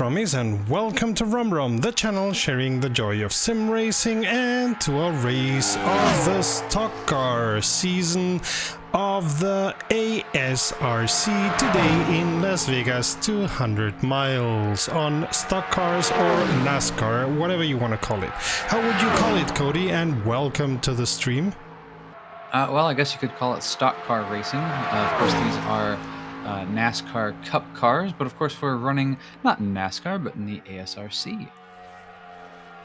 Rummies, and welcome to Rum, the channel sharing the joy of sim racing, and to a race of the Stockcar season of the ASRC today in Las Vegas, 200 miles on stock cars or Nascar, whatever you want to call it. How would you call it, Cody? And welcome to the stream. Well, I guess you could call it stock car racing. Of course, these are NASCAR Cup cars, but of course we're running not in NASCAR, but in the ASRC.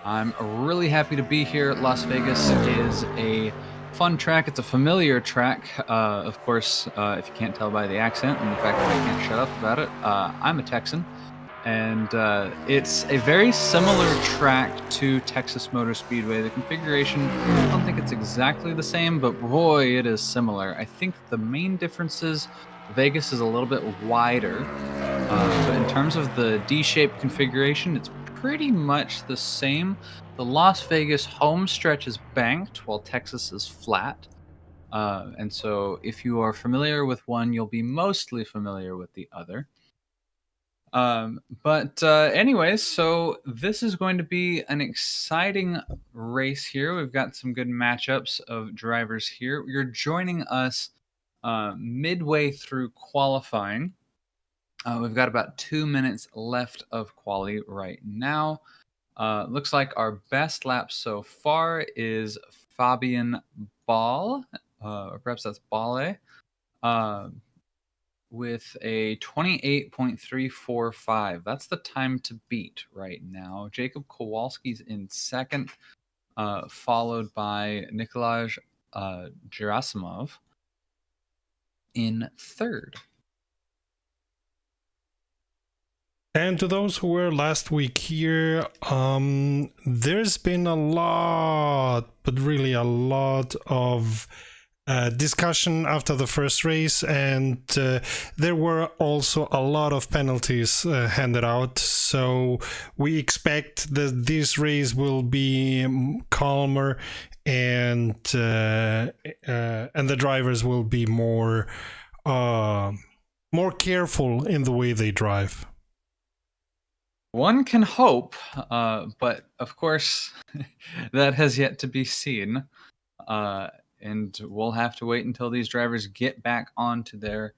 I'm really happy to be here. Las Vegas is a fun track. It's a familiar track. Of course, if you can't tell by the accent and the fact that I can't shut up about it, I'm a Texan. And it's a very similar track to Texas Motor Speedway. The configuration, I don't think it's exactly the same, but boy, it is similar. I think the main difference is Vegas is a little bit wider, but in terms of the D-shaped configuration, it's pretty much the same. The Las Vegas home stretch is banked, while Texas is flat. And so if you are familiar with one, you'll be mostly familiar with the other. Anyways, so this is going to be an exciting race here. We've got some good matchups of drivers here. You're joining us midway through qualifying. We've got about 2 minutes left of quali right now. Looks like our best lap so far is Fabian Ball, or perhaps that's Balle. With a 28.345. That's the time to beat right now. Jacob Kowalski's in second, followed by Nikolaj Gerasimov in third. And to those who were last week here, there's been a lot, but really a lot of discussion after the first race, and there were also a lot of penalties handed out, so we expect that this race will be calmer, and the drivers will be more careful in the way they drive. One can hope, but of course that has yet to be seen. And we'll have to wait until these drivers get back onto their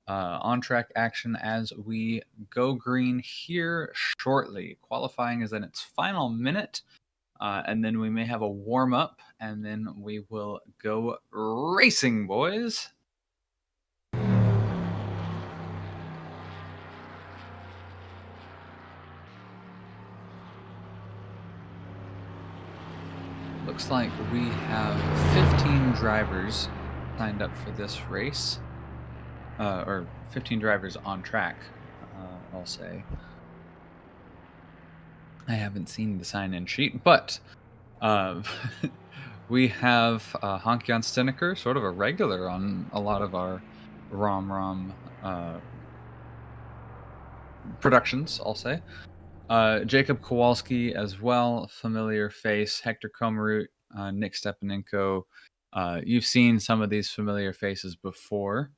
on-track action as we go green here shortly. Qualifying is in its final minute, and then we may have a warm-up, and then we will go racing, boys. Looks like we have 15 drivers signed up for this race, or 15 drivers on track, I'll say. I haven't seen the sign-in sheet, but we have Hankian Steneker, sort of a regular on a lot of our ROM productions, I'll say. Jacob Kowalski as well, familiar face. Hector Komarut, Nick Stepanenko. You've seen some of these familiar faces before.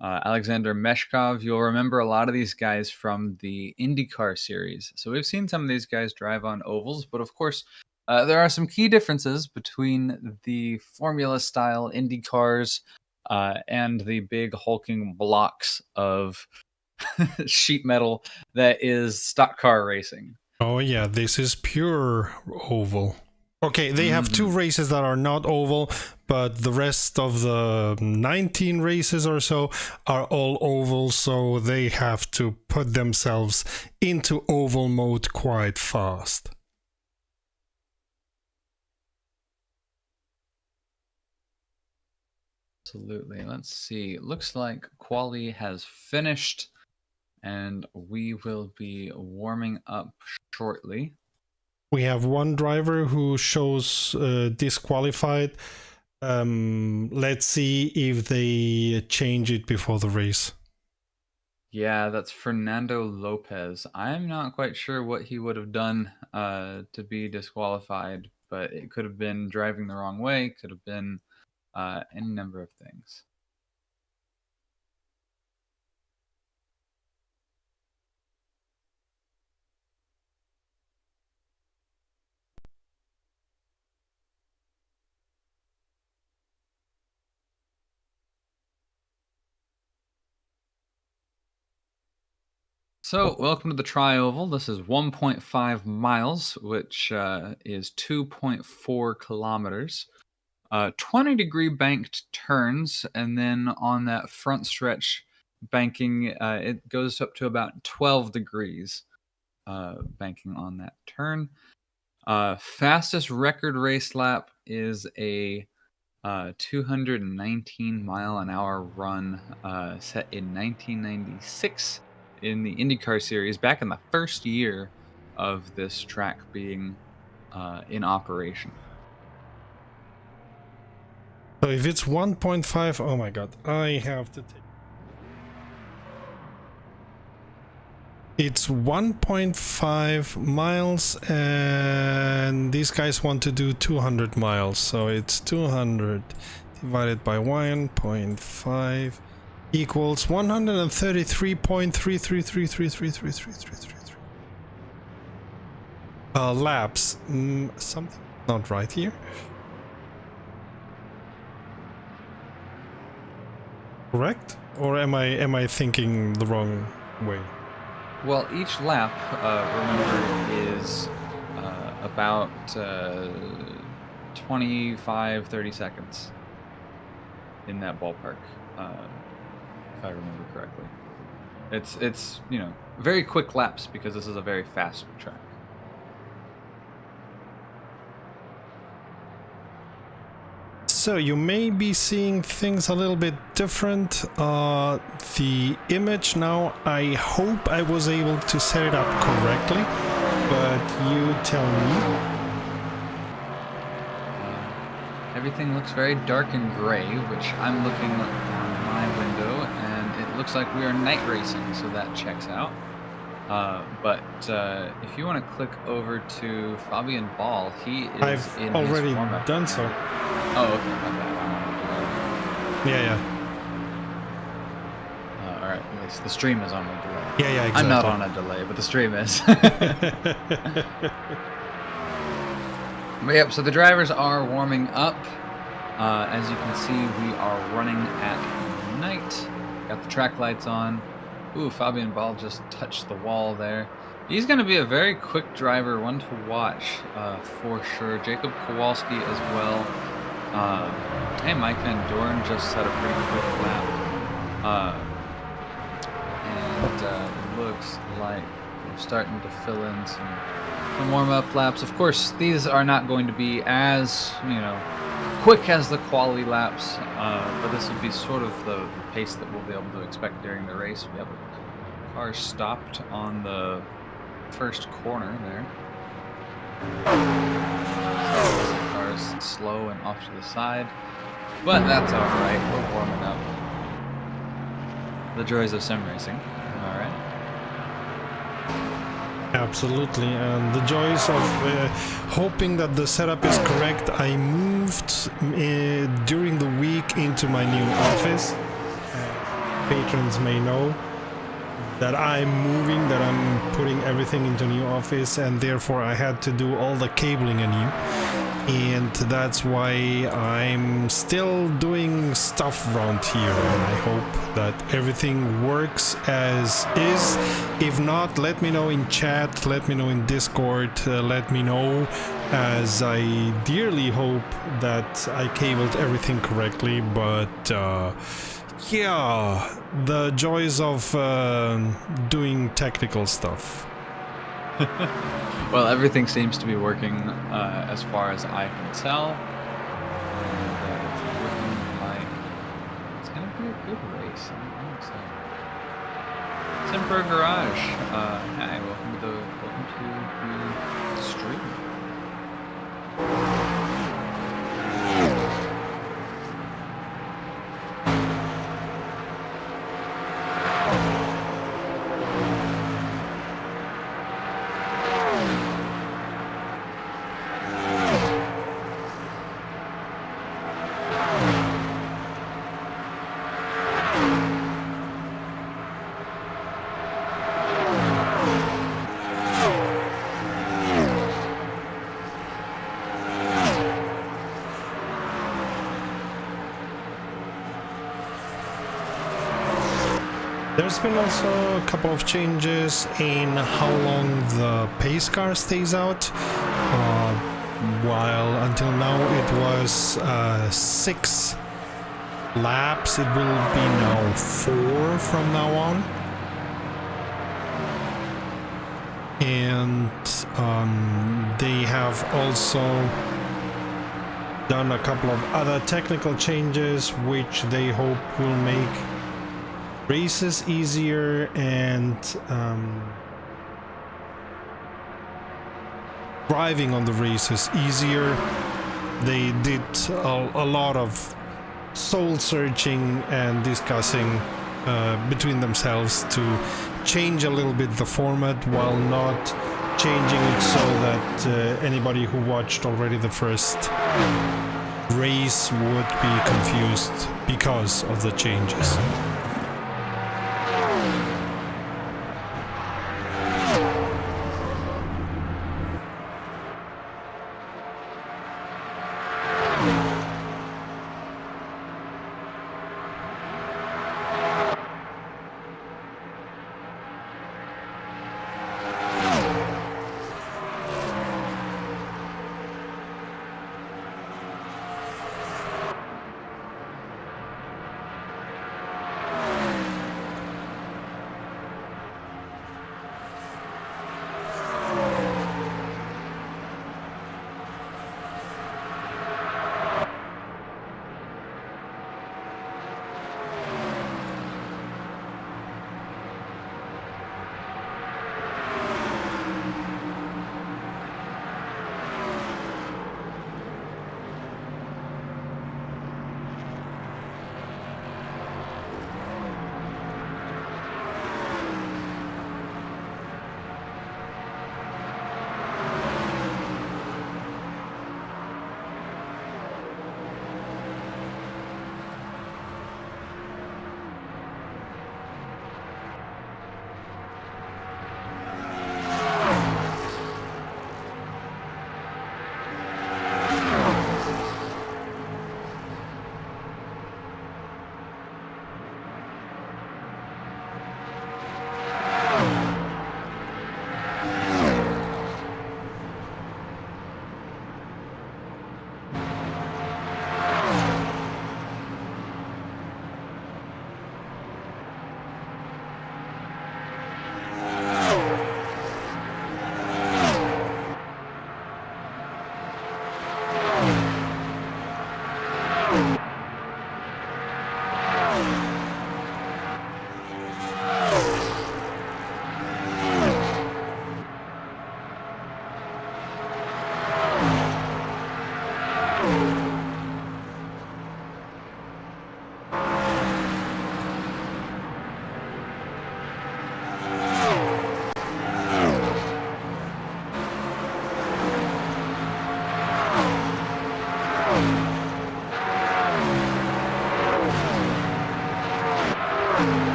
Alexander Meshkov, you'll remember a lot of these guys from the IndyCar series. So we've seen some of these guys drive on ovals, but of course, there are some key differences between the formula-style IndyCars and the big hulking blocks of sheet metal that is stock car racing. Oh yeah, this is pure oval. Okay, they have two races that are not oval, but the rest of the 19 races or so are all oval, so they have to put themselves into oval mode quite fast. Absolutely. Let's see. It looks like quali has finished, and we will be warming up shortly. We have one driver who shows disqualified. Let's see if they change it before the race. Yeah, that's Fernando Lopez. I'm not quite sure what he would have done to be disqualified, but it could have been driving the wrong way, could have been any number of things. So, welcome to the Tri-Oval. This is 1.5 miles, which is 2.4 kilometers. 20-degree banked turns, and then on that front stretch banking, it goes up to about 12 degrees banking on that turn. Fastest record race lap is a 219 mile an hour run set in 1996 in the IndyCar series, back in the first year of this track being in operation. So if it's 1.5, oh my god, I have to take. It's 1.5 miles, and these guys want to do 200 miles, so it's 200 divided by 1.5 equals 133.33333333333 laps. Something not right here. Correct? Or am I thinking the wrong way? Well, each lap, remember, is about 25, 30 seconds in that ballpark, if I remember correctly. It's very quick laps because this is a very fast track. So you may be seeing things a little bit different. The image now, I hope I was able to set it up correctly, but you tell me. Everything looks very dark and gray, which I'm looking on my window, and it looks like we are night racing, so that checks out. But if you want to click over to Fabian Ball, he is I've in already his warm-up done so. Oh, okay, my bad. Yeah. All right, at least the stream is on a delay. Yeah, exactly. I'm not on a delay, but the stream is. But yep, so the drivers are warming up. As you can see, we are running at night. Got the track lights on. Ooh, Fabian Ball just touched the wall there. He's going to be a very quick driver, one to watch for sure. Jacob Kowalski as well. Hey, Mike Van Doorn just set a pretty quick lap. And it looks like we're starting to fill in some warm-up laps. Of course, these are not going to be as, quick as the quality laps, but this would be sort of the pace that we'll be able to expect during the race. We have a car stopped on the first corner there. The car is slow and off to the side, but that's all right. We're warming up. The joys of sim racing. All right. Absolutely, and the joys of hoping that the setup is correct. I moved during the week into my new office. Patrons may know that I'm moving, that I'm putting everything into new office, and therefore I had to do all the cabling anew. And that's why I'm still doing stuff around here, and I hope that everything works as is. If not, let me know in chat, let me know in Discord, let me know, as I dearly hope that I cabled everything correctly. But yeah, the joys of doing technical stuff. Well, everything seems to be working as far as I can tell. And it's looking like it's going to be a good race. I'm excited. Simper Garage. Hi, welcome to the stream. There's been also a couple of changes in how long the pace car stays out. While until now it was 6 laps, it will be now 4 from now on. And they have also done a couple of other technical changes which they hope will make races easier and driving on the races easier. They did a lot of soul searching and discussing between themselves to change a little bit the format while not changing it so that anybody who watched already the first race would be confused because of the changes.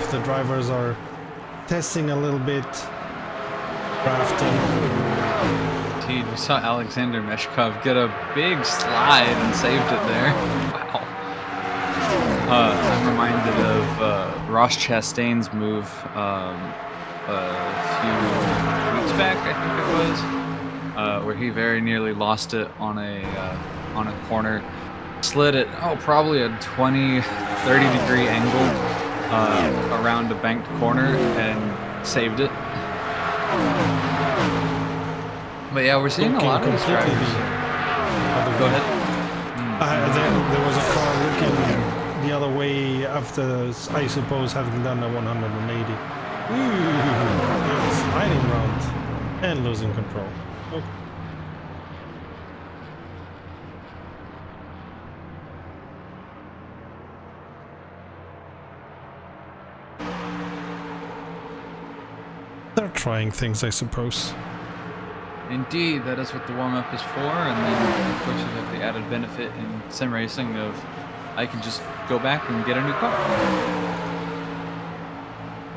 The drivers are testing a little bit, drafting. Dude, we saw Alexander Meshkov get a big slide and saved it there. Wow. I'm reminded of Ross Chastain's move a few weeks back, I think it was, where he very nearly lost it on a corner. Slid it, probably a 20, 30-degree angle. Around a banked corner and saved it. But yeah, we're seeing a lot of these drivers. Go ahead. There was a car looking the other way after, I suppose, having done a 180. Ooh, sliding round and losing control. Okay. They're trying things, I suppose. Indeed, that is what the warm-up is for, and then of course you have the added benefit in sim racing of I can just go back and get a new car.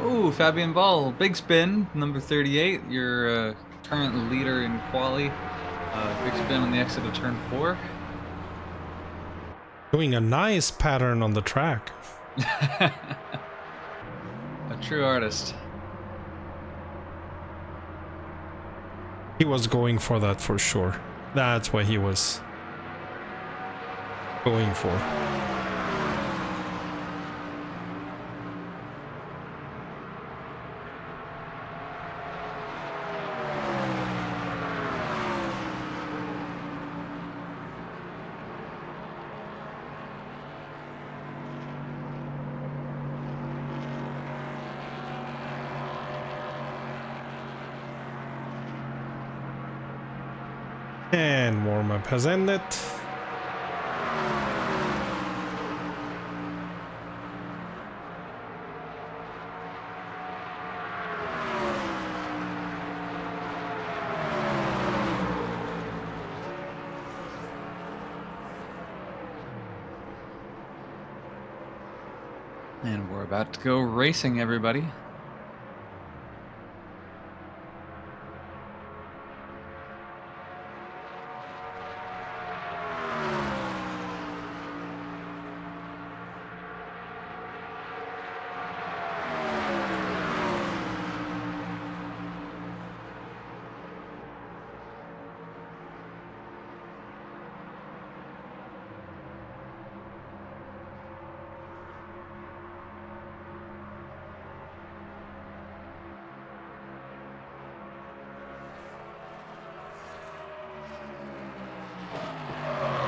Oh, Fabian Ball, big spin, number 38, your current leader in quali. Big spin on the exit of turn 4. Doing a nice pattern on the track. A true artist. He was going for that for sure. That's what he was going for. And warm-up has ended. And we're about to go racing, everybody.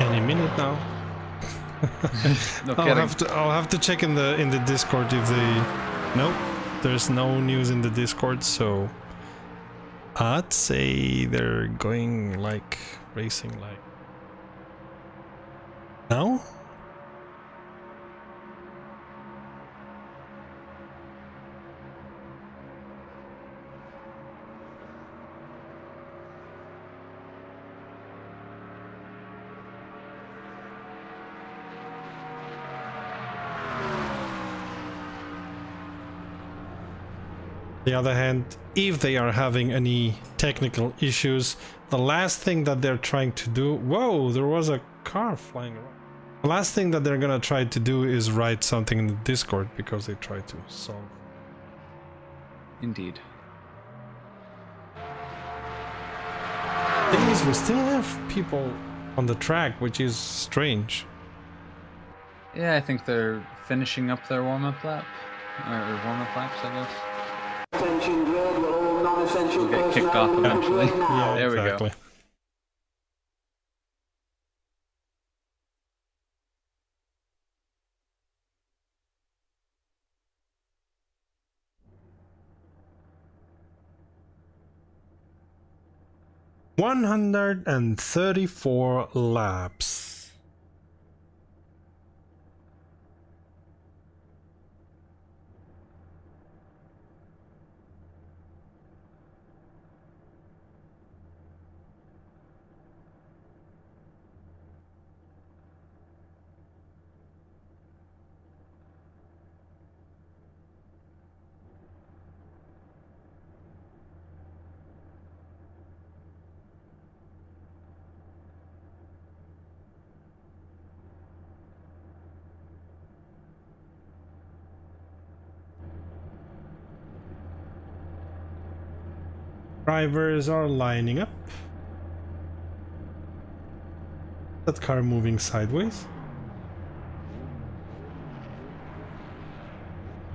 Any minute now. No I'll kidding. have to check in the Discord if they. Nope, there's no news in the Discord, so I'd say they're going like racing like now. On the other hand, if they are having any technical issues, the last thing that they're trying to do... Whoa, there was a car flying around. The last thing that they're gonna try to do is write something in the Discord because they try to solve. Indeed. Thing is, we still have people on the track, which is strange. Yeah, I think they're finishing up their warm-up lap. Or warm-up laps, I guess. Attention grid, will all non-essential We'll get kicked off personnel eventually. leave now. There we go. Exactly. $134 laps. Drivers are lining up. That car moving sideways.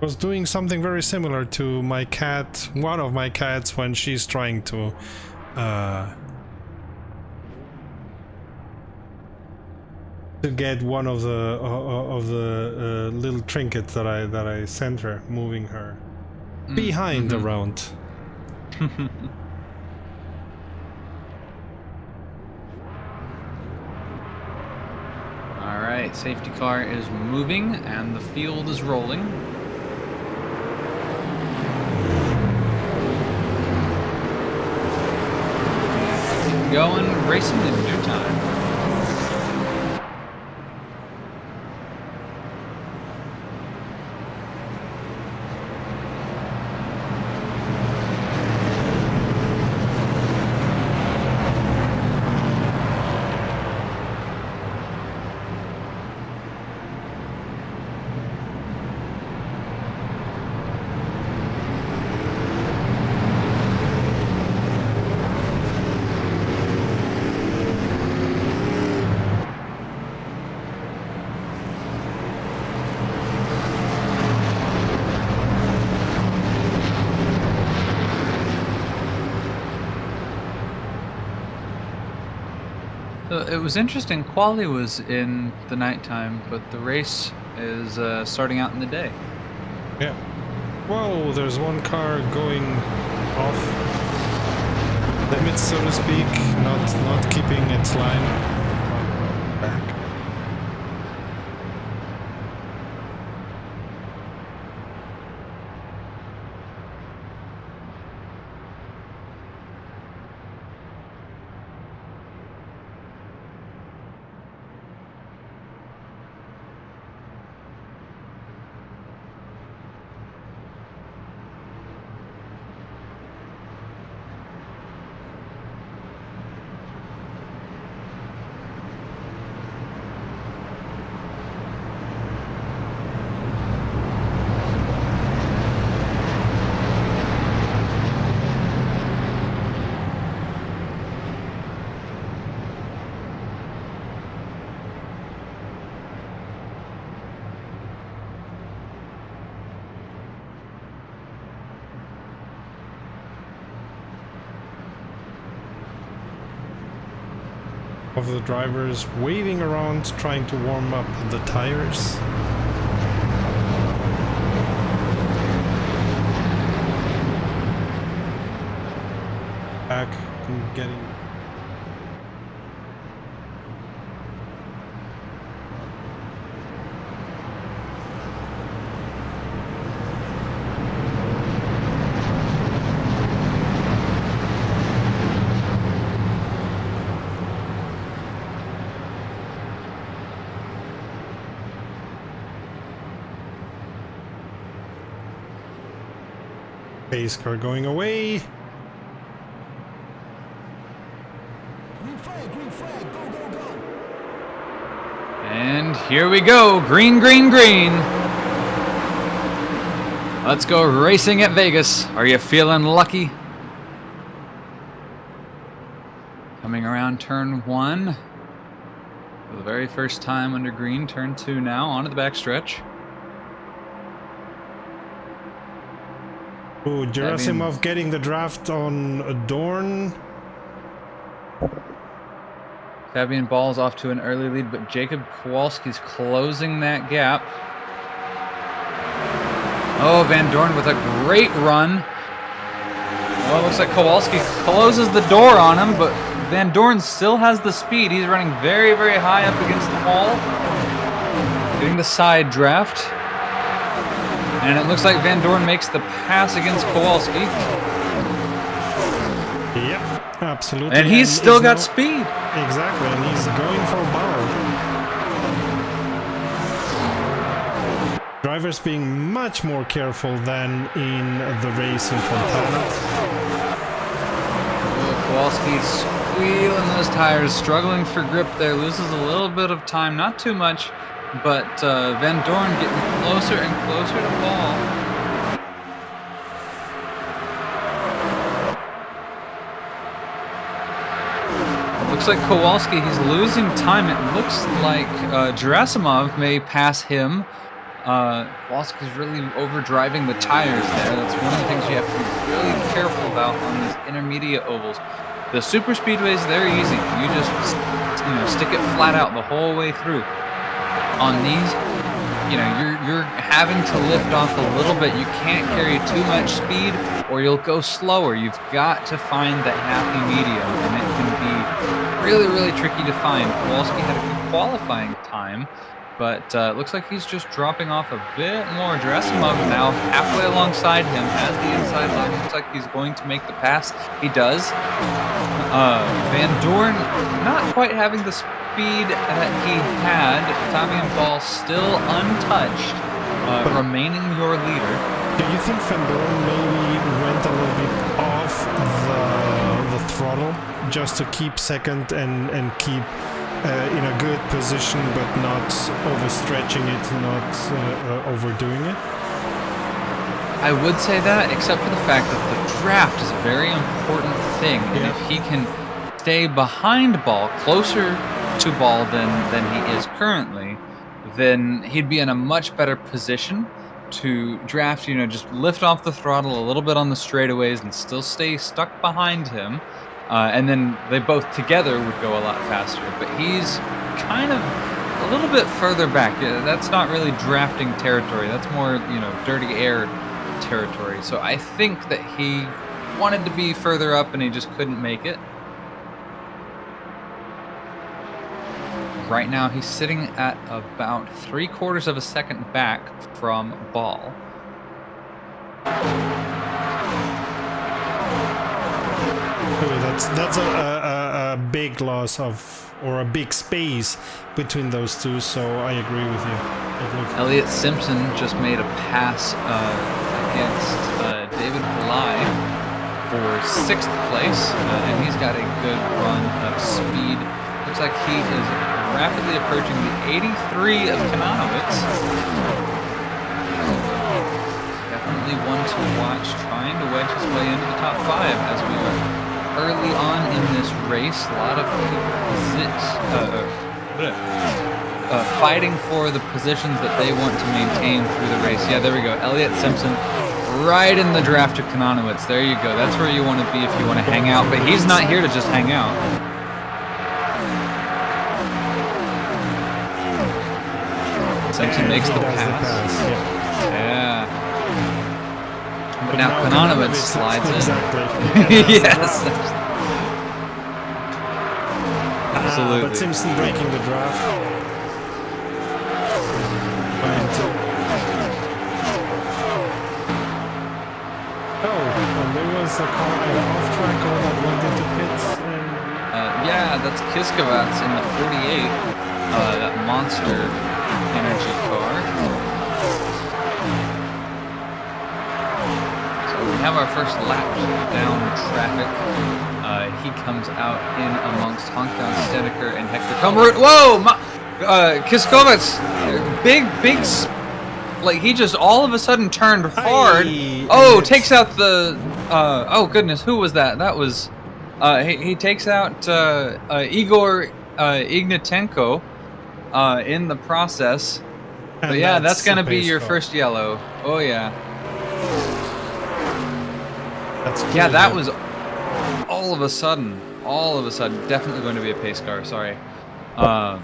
Was doing something very similar to my cat, one of my cats, when she's trying to get one of the little trinkets that I sent her, moving her behind around. All right, safety car is moving and the field is rolling. Keep going, racing in due time. It was interesting. Quali was in the nighttime, but the race is starting out in the day. Yeah. Whoa, there's one car going off limits, so to speak, not keeping its line back. Of the drivers waving around trying to warm up the tires. Back and getting pace car going away. Green flag, go, go, go. And here we go. Green, green, green. Let's go racing at Vegas. Are you feeling lucky? Coming around turn 1. For the very first time under green. Turn 2 now. Onto the backstretch. Oh, Gerasimov getting the draft on Dorn. Fabian Ball's off to an early lead, but Jacob Kowalski's closing that gap. Oh, Van Dorn with a great run. Well, it looks like Kowalski closes the door on him, but Van Dorn still has the speed. He's running very, very high up against the wall. Getting the side draft. And it looks like Van Dorn makes the pass against Kowalski. Yep, absolutely. And he's still got speed. Exactly, and he's going for a bar. Drivers being much more careful than in the race in Fontana. Kowalski squealing those tires, struggling for grip there, loses a little bit of time, not too much, but Van Dorn getting closer and closer to Ball. Looks like Kowalski, he's losing time. It looks like Gerasimov may pass him. Kowalski's really overdriving the tires there. That's one of the things you have to be really careful about on these intermediate ovals. The super speedways, they're easy. You just stick it flat out the whole way through. On these, you're having to lift off a little bit. You can't carry too much speed or you'll go slower. You've got to find that happy medium, and it can be really, really tricky to find. Kowalski had a good qualifying time, but it looks like he's just dropping off a bit more. Gerasimov now halfway alongside him, has the inside line. Looks like he's going to make the pass. He does. Van Dorn not quite having the speed that he had. Fabian Ball still untouched, remaining your leader. Do you think Van Dorn maybe went a little bit off the throttle just to keep second and keep in a good position, but not overstretching it, not overdoing it? I would say that, except for the fact that the draft is a very important thing, and if he can stay behind Ball, closer to Ball than he is currently, then he'd be in a much better position to draft, just lift off the throttle a little bit on the straightaways and still stay stuck behind him. and then they both together would go a lot faster. But he's kind of a little bit further back. That's not really drafting territory. That's more, you know, dirty air territory. So I think that he wanted to be further up and he just couldn't make it. Right now, he's sitting at about 3/4 of a second back from Ball. That's a big loss of, or a big space between those two. So I agree with you. Elliott Simpson just made a pass against David Pillai for 6th place, and he's got a good run of speed. Looks like he is rapidly approaching the 83 of Kananowicz. Definitely one to watch, trying to wedge his way into the top 5 as we are early on in this race. A lot of fighting for the positions that they want to maintain through the race. Yeah, there we go. Elliott Simpson right in the draft of Kananowicz. There you go. That's where you want to be if you want to hang out. But he's not here to just hang out. Simpson makes the pass. Yeah. But now Kananowicz slides in. Yes. Absolutely. But Simpson breaking the draft. There was a car, off track car that went into pits. Yeah, that's Kiskovats in the 48. That monster energy car. So we have our first lap down traffic. He comes out in amongst Hankjan Stedeker and Hector Kummerud. Whoa! Kiskovats, big, like he just all of a sudden turned hard. Oh, takes out the, oh goodness, who was that? That was, he takes out Igor Ignatenko in the process. But yeah, that's gonna be your first yellow. Oh yeah. Yeah, that was all of a sudden, definitely going to be a pace car. Sorry. Wow.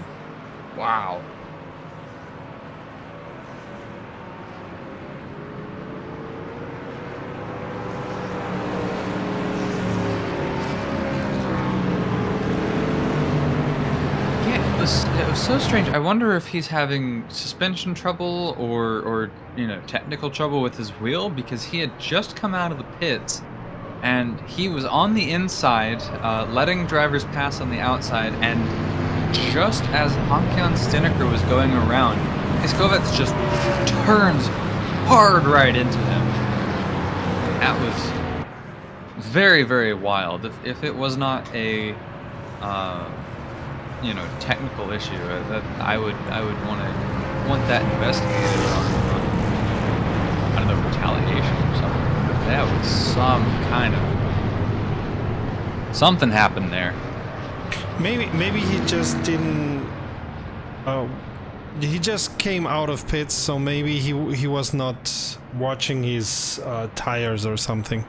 It was so strange. I wonder if he's having suspension trouble or you know, technical trouble with his wheel, because he had just come out of the pits and he was on the inside, letting drivers pass on the outside, and just as Hankjan Stedeker was going around, Kiskovats just turns hard right into him. That was very, very wild. If it was not a you know, technical issue, that I would want that investigated on I don't know, retaliation or something. But that was some kind of something happened there. Maybe he just didn't. Oh, he just came out of pits, so maybe he was not watching his tires or something.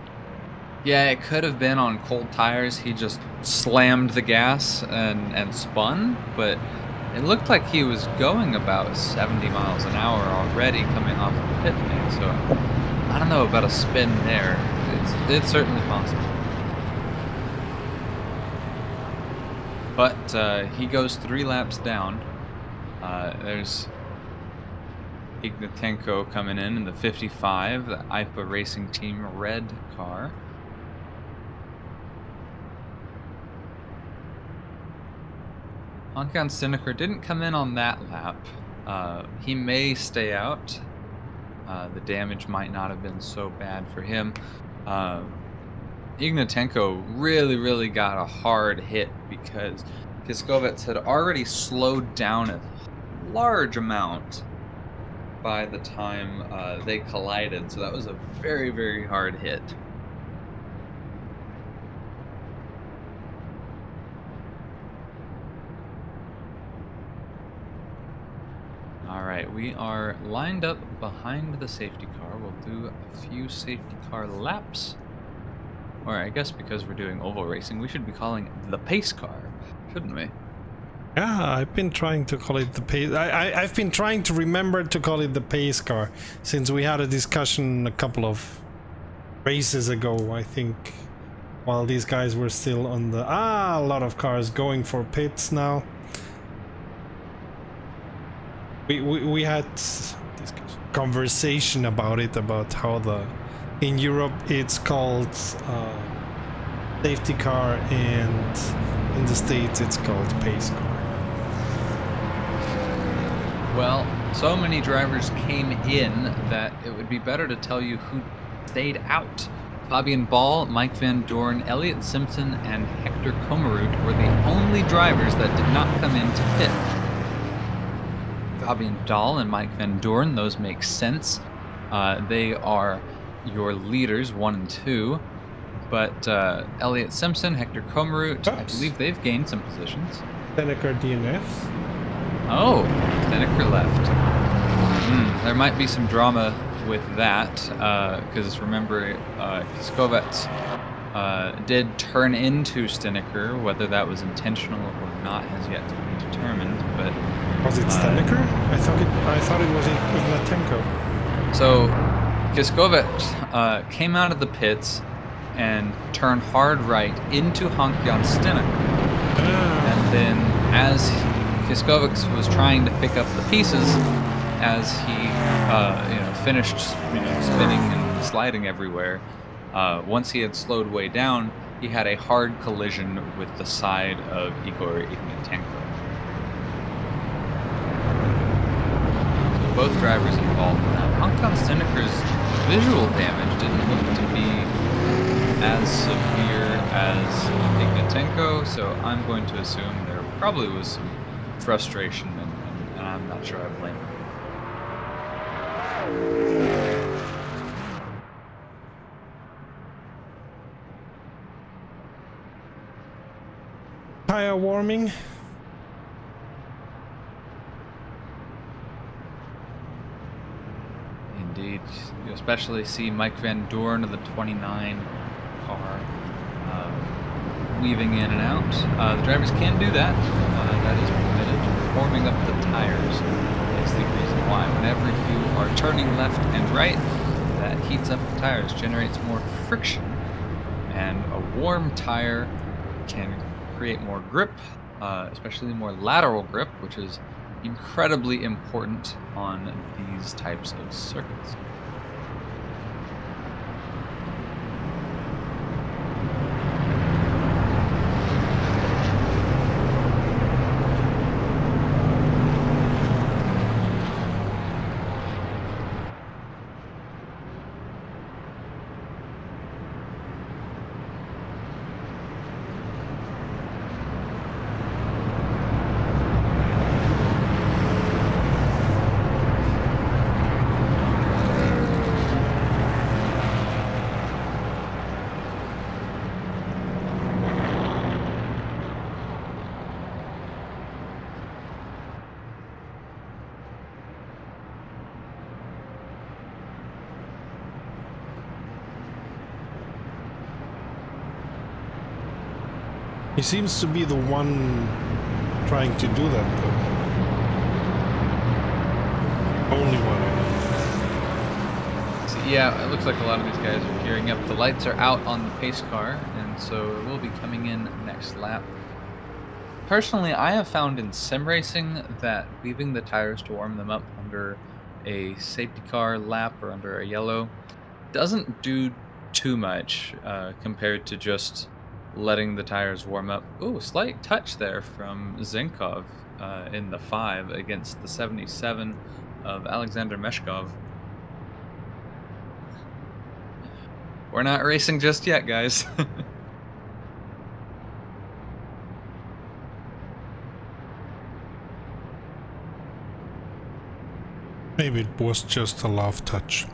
Yeah, it could have been on cold tires. He just slammed the gas and spun, but it looked like he was going about 70 miles an hour already coming off the pit lane. So I don't know about a spin there. It's certainly possible. But he goes 3 laps down. There's Ignatenko coming in the 55, the IPA Racing Team red car. Hankjan Stedeker didn't come in on that lap. He may stay out. The damage might not have been so bad for him. Ignatenko really got a hard hit because Kiskovats had already slowed down a large amount by the time they collided, so that was a very hard hit. Alright, we are lined up behind the safety car. We'll do a few safety car laps or I guess because we're doing oval racing, we should be calling it the pace car, shouldn't we? Yeah, I've been trying to call it the pace. I've been trying to remember to call it the pace car since we had a discussion a couple of races ago, I think, while these guys were still on the... a lot of cars going for pits now. We had this conversation about it, about how in Europe it's called safety car, and in the States it's called pace car. Well, so many drivers came in that it would be better to tell you who stayed out. Fabian Ball, Mike Van Dorn, Elliott Simpson, and Hector Comerut were the only drivers that did not come into pit. Fabian Dahl and Mike Van Dorn, those make sense. They are your leaders, 1 and 2. But Elliott Simpson, Hector Comerut, I believe they've gained some positions. Stockcar DNFs. Oh, Stockcar left. There might be some drama with that, because remember, Kiskovets did turn into Stockcar. Whether that was intentional or not has yet to be determined. But was it Stockcar? I thought it was Ignatenko. So Kiskovets came out of the pits and turned hard right into Hank-Jan Stockcar, and then as Kiskovets was trying to pick up the pieces as he finished spinning and sliding everywhere. Once he had slowed way down, he had a hard collision with the side of Igor Ignatenko. So both drivers involved in that. Hank-Jan Stockar's visual damage didn't look to be as severe as Ignatenko, so I'm going to assume there probably was some frustration, and I'm not sure I blame him. Tire warming. Indeed. You especially see Mike Van Dorn of the 29 car weaving in and out. The drivers can do that. That is permitted. Warming up the tires is the reason why. Whenever you are turning left and right, that heats up the tires, generates more friction, and a warm tire can create more grip, especially more lateral grip, which is incredibly important on these types of circuits. He seems to be the one trying to do that, though. Only one. So, yeah, it looks like a lot of these guys are gearing up. The lights are out on the pace car, and so it will be coming in next lap. Personally, I have found in sim racing that leaving the tires to warm them up under a safety car lap or under a yellow doesn't do too much compared to just letting the tires warm up. Ooh, slight touch there from Zinkov in the 5 against the 77 of Alexander Meshkov. We're not racing just yet, guys. Maybe it was just a love touch.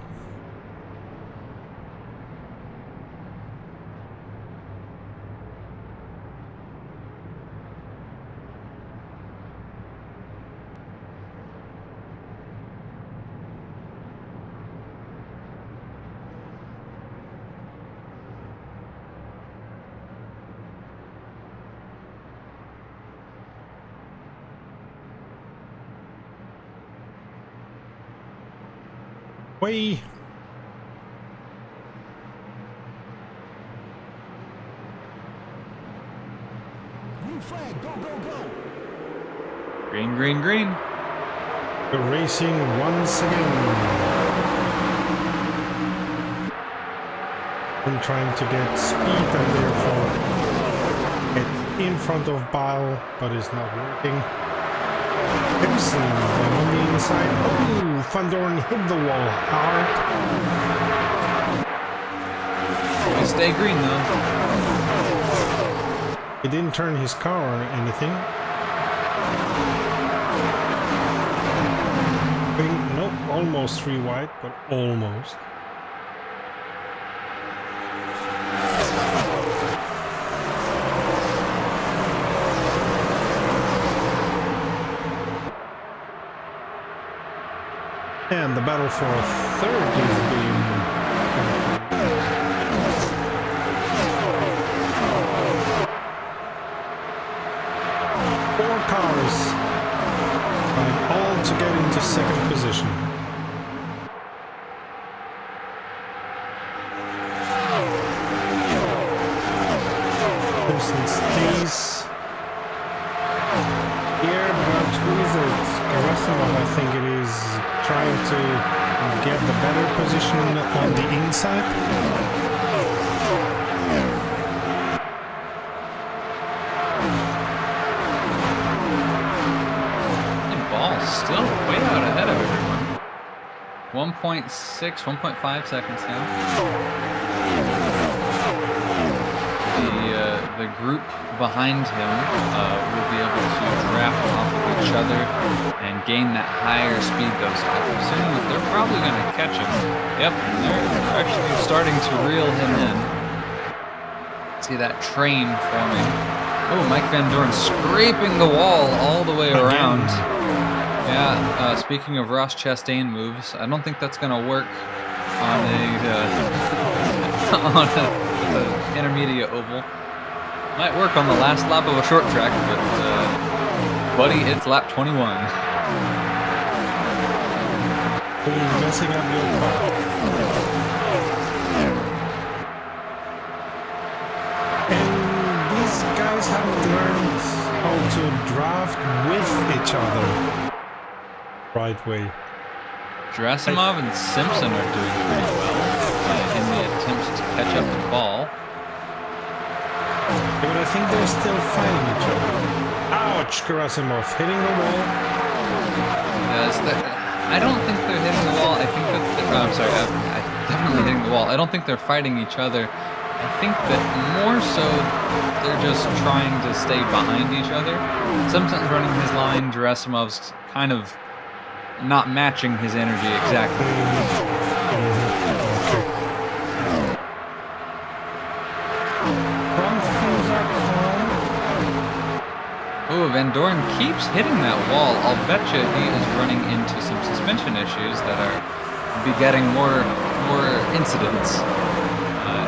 Way. Green flag, go, go, go. Green, green, green. We're racing once again. I'm trying to get speed and therefore get in front of Bile, but it's not working. Gibson on the inside. Oh, Van Dorn hit the wall hard. We stay green though. He didn't turn his car or anything. Nope, almost 3 wide, but almost. And the battle for third is being... Four cars trying all to get into second position. Simpson stays here, but who is it? Gerasimov, I think it is, trying to get the better position on the inside. And Ball's still way out ahead of everyone. 1.6, 1.5 seconds now. The group behind him will be able to draft off of each other and gain that higher speed though, so I presume that they're probably going to catch him. Yep, they're actually starting to reel him in. See that train forming. Oh, Mike Van Dorn scraping the wall all the way around. Yeah, speaking of Ross Chastain moves, I don't think that's going to work on on a intermediate oval. Might work on the last lap of a short track, but buddy, it's lap 21. You're messing up your car. And these guys haven't learned how to draft with each other right way. Gerasimov and Simpson are doing pretty well in the attempts to catch up the ball. Yeah, but I think they're still fighting each other. Ouch! Gerasimov hitting the wall. Yes, I don't think they're hitting the wall. I think that I'm sorry, definitely hitting the wall. I don't think they're fighting each other. I think that more so they're just trying to stay behind each other. Simpson's running his line. Gerasimov's kind of not matching his energy exactly. Oh, Van Dorn keeps hitting that wall. I'll bet you he is running into some suspension issues that are begetting more incidents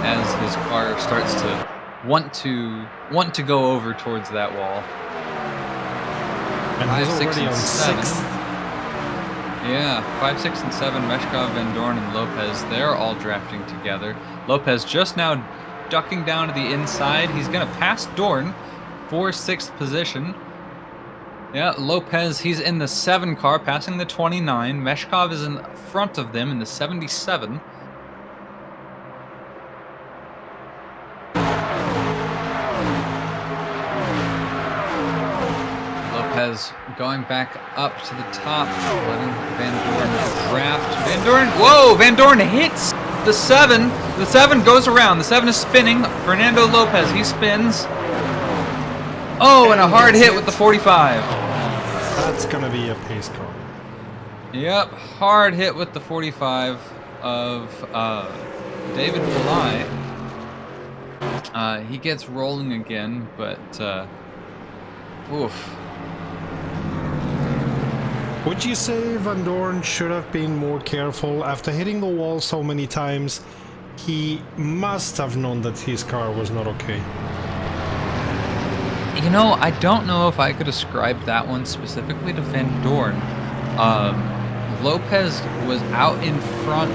as his car starts to want to go over towards that wall. And 5, 6, already and on 7. sixth. Yeah, 5, 6, and 7. Meshkov, Van Dorn, and Lopez. They're all drafting together. Lopez just now ducking down to the inside. He's gonna pass Dorn for 6th position. Yeah, Lopez, he's in the 7 car, passing the 29. Meshkov is in front of them in the 77. Lopez going back up to the top, letting Van Dorn draft. Van Dorn, whoa! Van Dorn hits the 7. The 7 goes around. The 7 is spinning. Fernando Lopez, he spins. Oh, and a hard hit with the 45. That's gonna be a pace car. Yep, hard hit with the 45 of David Pillai. He gets rolling again, but oof. Would you say Van Dorn should have been more careful after hitting the wall so many times? He must have known that his car was not okay. You know, I don't know if I could ascribe that one specifically to Van Dorn. Lopez was out in front.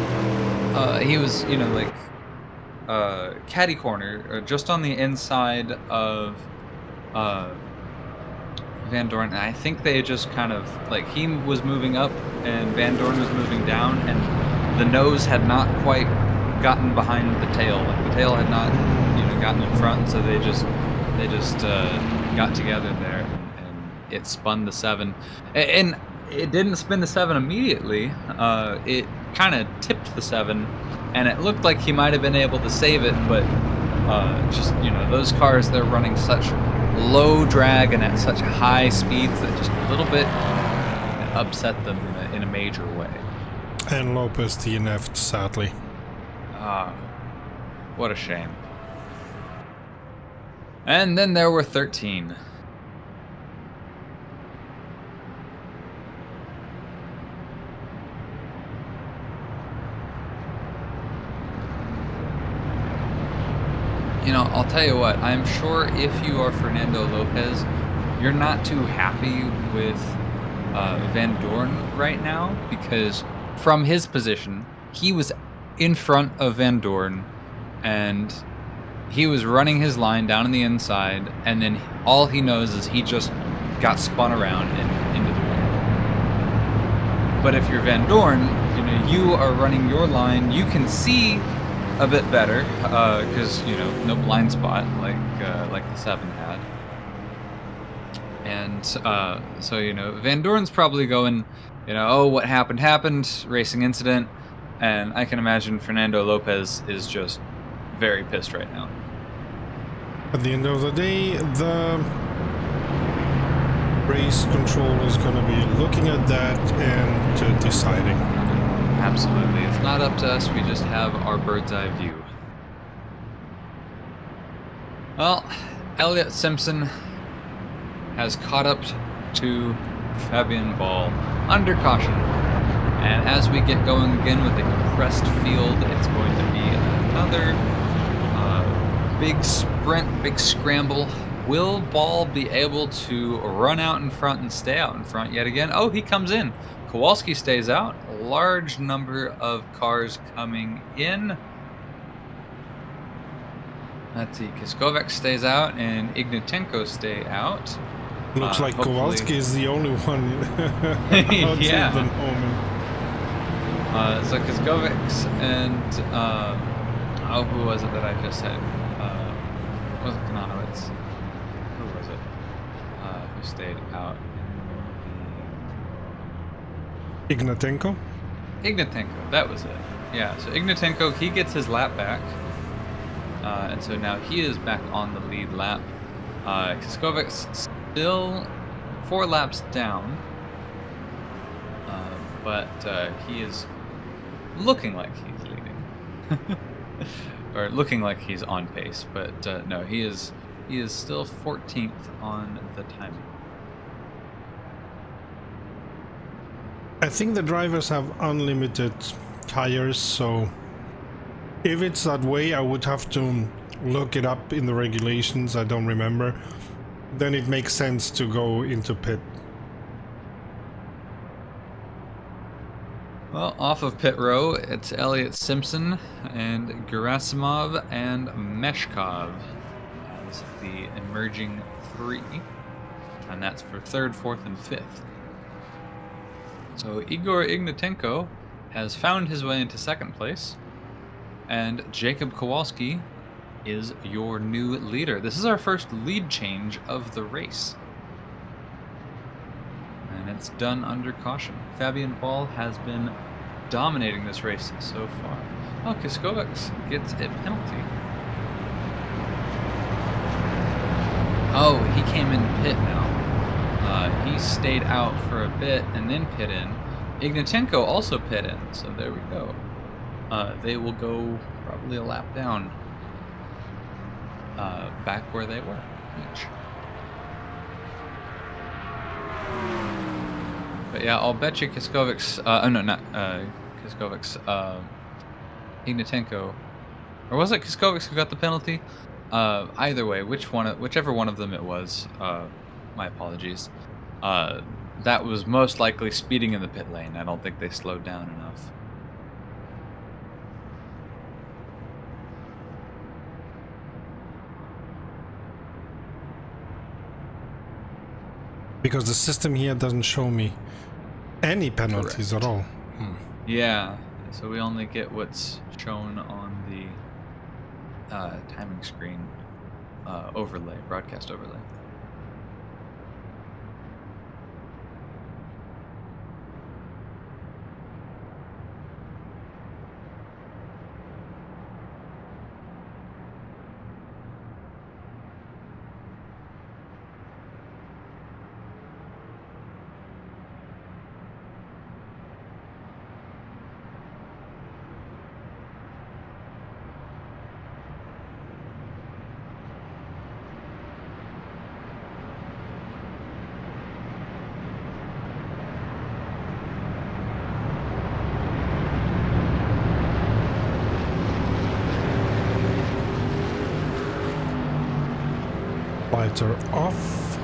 He was, you know, like caddy corner, or just on the inside of Van Dorn. And I think they just kind of like he was moving up and Van Dorn was moving down, and the nose had not quite gotten behind the tail. Like the tail had not, you know, gotten in front, so they just got together there, and it spun the 7. And it didn't spin the 7 immediately. It kind of tipped the 7, and it looked like he might have been able to save it, but just, you know, those cars, they're running such low drag and at such high speeds that just a little bit upset them in a major way. And Lopez DNF'd, sadly. What a shame. And then there were 13. You know, I'll tell you what, I'm sure if you are Fernando Lopez, you're not too happy with Van Dorn right now, because from his position, he was in front of Van Dorn, and he was running his line down on the inside, and then all he knows is he just got spun around and into the wall. But if you're Van Dorn, you know, you are running your line, you can see a bit better, because, you know, no blind spot like the 7 had. And so, you know, Van Dorn's probably going, you know, oh, what happened, racing incident. And I can imagine Fernando Lopez is just very pissed right now. At the end of the day, the race control is going to be looking at that and deciding. Absolutely. It's not up to us. We just have our bird's eye view. Well, Elliott Simpson has caught up to Fabian Ball under caution. And as we get going again with a compressed field, it's going to be another big sprint, big scramble. Will Ball be able to run out in front and stay out in front yet again? Oh, he comes in. Kowalski stays out. A large number of cars coming in. Let's see. Kiskovec stays out and Ignatenko stay out. Looks like hopefully... Kowalski is the only one out yeah. at the moment. So Kiskovec and oh, who was it that I just said? It wasn't Kananowicz. Who was it? Who stayed out? Ignatenko? Ignatenko, that was it. Yeah, so Ignatenko, he gets his lap back. And so now he is back on the lead lap. Kiskovec still 4 laps down. But he is looking like he's leading. Or looking like he's on pace. But no, he is still 14th on the timing. I think the drivers have unlimited tires, so if it's that way, I would have to look it up in the regulations. I don't remember. Then it makes sense to go into pit. Well, off of pit row, it's Elliott Simpson and Gerasimov and Meshkov as the emerging 3. And that's for 3rd, 4th, and 5th. So Igor Ignatenko has found his way into 2nd place, and Jacob Kowalski is your new leader. This is our first lead change of the race. And it's done under caution. Fabian Ball has been dominating this race so far. Oh, Kiskovec gets a penalty. Oh, he came in pit now. He stayed out for a bit and then pit in. Ignatenko also pit in, so there we go. They will go probably a lap down, back where they were each. But yeah, I'll bet you Kiskovec's, Kiskovec's, Ignatenko, or was it Kiskovec who got the penalty? Either way, whichever one of them it was, my apologies. that was most likely speeding in the pit lane. I don't think they slowed down enough. Because the system here doesn't show me any penalties at all. Yeah, so we only get what's shown on the timing screen overlay, broadcast overlay. Lights are off.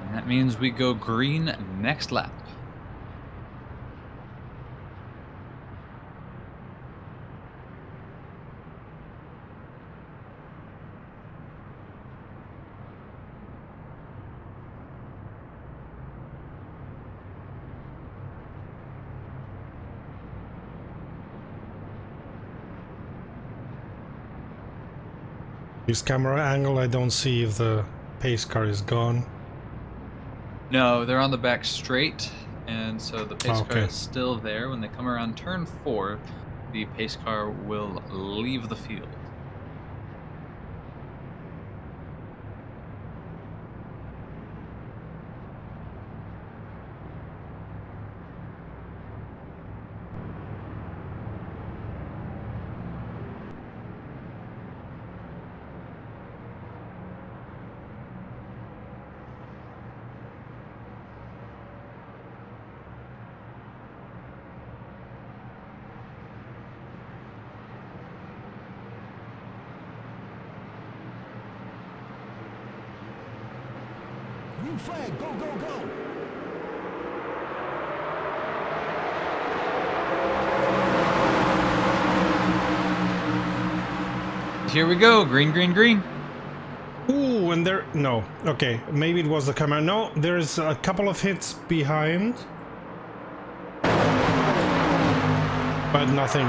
And that means we go green next lap. This camera angle, I don't see if the pace car is gone. No, they're on the back straight, and so the pace car Okay. is still there. When they come around turn 4, the pace car will leave the field. Green flag, go, go, go. Here we go, green, green, green. Ooh, and there... No. Okay, maybe it was the camera. No, there's a couple of hits behind. But nothing...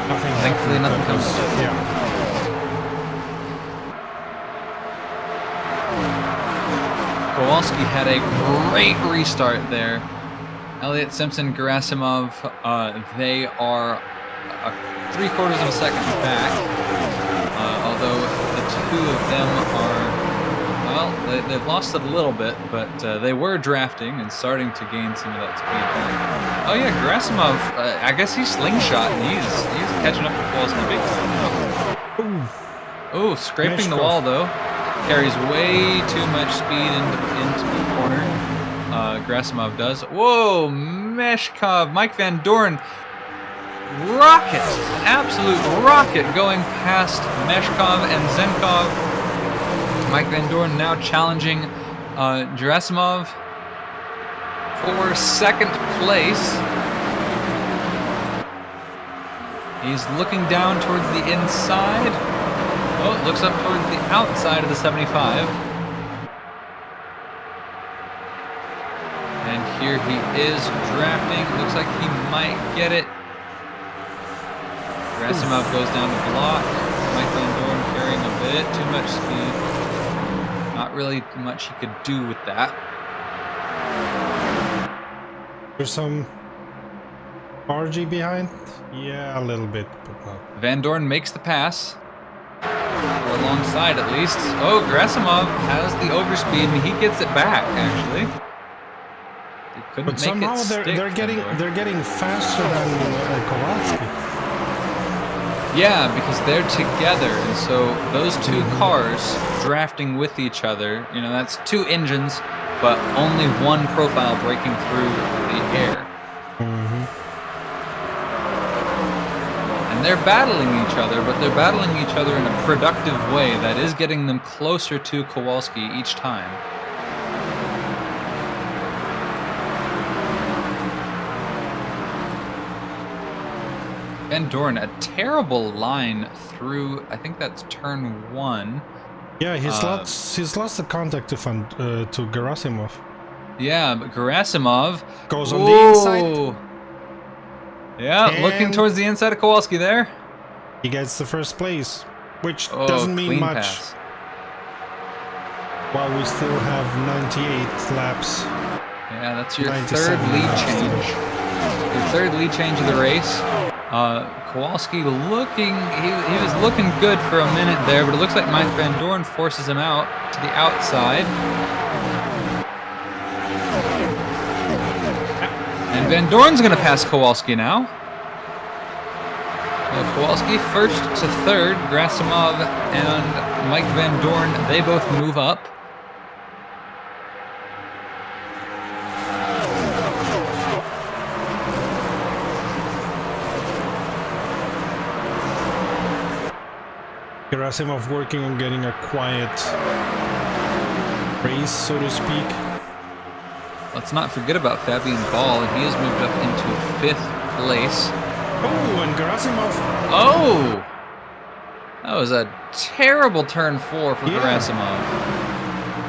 Nothing Thankfully, happened. nothing That was- comes. Yeah. Kowalski had a great restart there. Elliott Simpson, Gerasimov, they are 3/4 of a second back. Although the two of them are, well, they've lost it a little bit, but they were drafting and starting to gain some of that speed back. Oh yeah, Gerasimov, I guess he's slingshot and he's catching up to Kowalski big time. Oh, scraping the Meshkov. wall though. Carries way too much speed into the corner. Gerasimov does. Whoa, Meshkov, Mike Van Doorn. Rocket, an absolute rocket going past Meshkov and Zenkov. Mike Van Doorn now challenging Gerasimov for second place. He's looking down towards the inside. Oh, looks up towards the outside of the 75. And here he is drafting. Looks like he might get it. Gerasimov goes down the block. Mike Van Doorn carrying a bit too much speed. Not really much he could do with that. There's some RG behind? Yeah, a little bit, but not. Van Doorn makes the pass. Or alongside at least. Oh, Gerasimov has the overspeed and he gets it back, actually. He couldn't But make somehow it stick, they're getting faster than Kowalski. Yeah, because they're together, and so those two cars drafting with each other, you know, that's two engines, but only one profile breaking through the air. And And they're battling each other, but they're battling each other in a productive way that is getting them closer to Kowalski each time. Van Dorn, a terrible line through, I think that's turn 1. Yeah, he's lost the contact to Gerasimov. Yeah, but Gerasimov goes on the inside. Yeah, And looking towards the inside of Kowalski there. He gets the first place, which doesn't mean much. Pass. While we still have 98 laps. Yeah, that's your third lead change. Your third lead change of the race. Kowalski looking, he was looking good for a minute there, but it looks like Mike Van Dorn forces him out to the outside. And Van Dorn's going to pass Kowalski now. Kowalski first to third. Gerasimov and Mike Van Dorn, they both move up. Gerasimov working on getting a quiet race, so to speak. Let's not forget about Fabian Ball. He has moved up into 5th place. Oh, and Gerasimov. Oh! That was a terrible turn 4 for Gerasimov.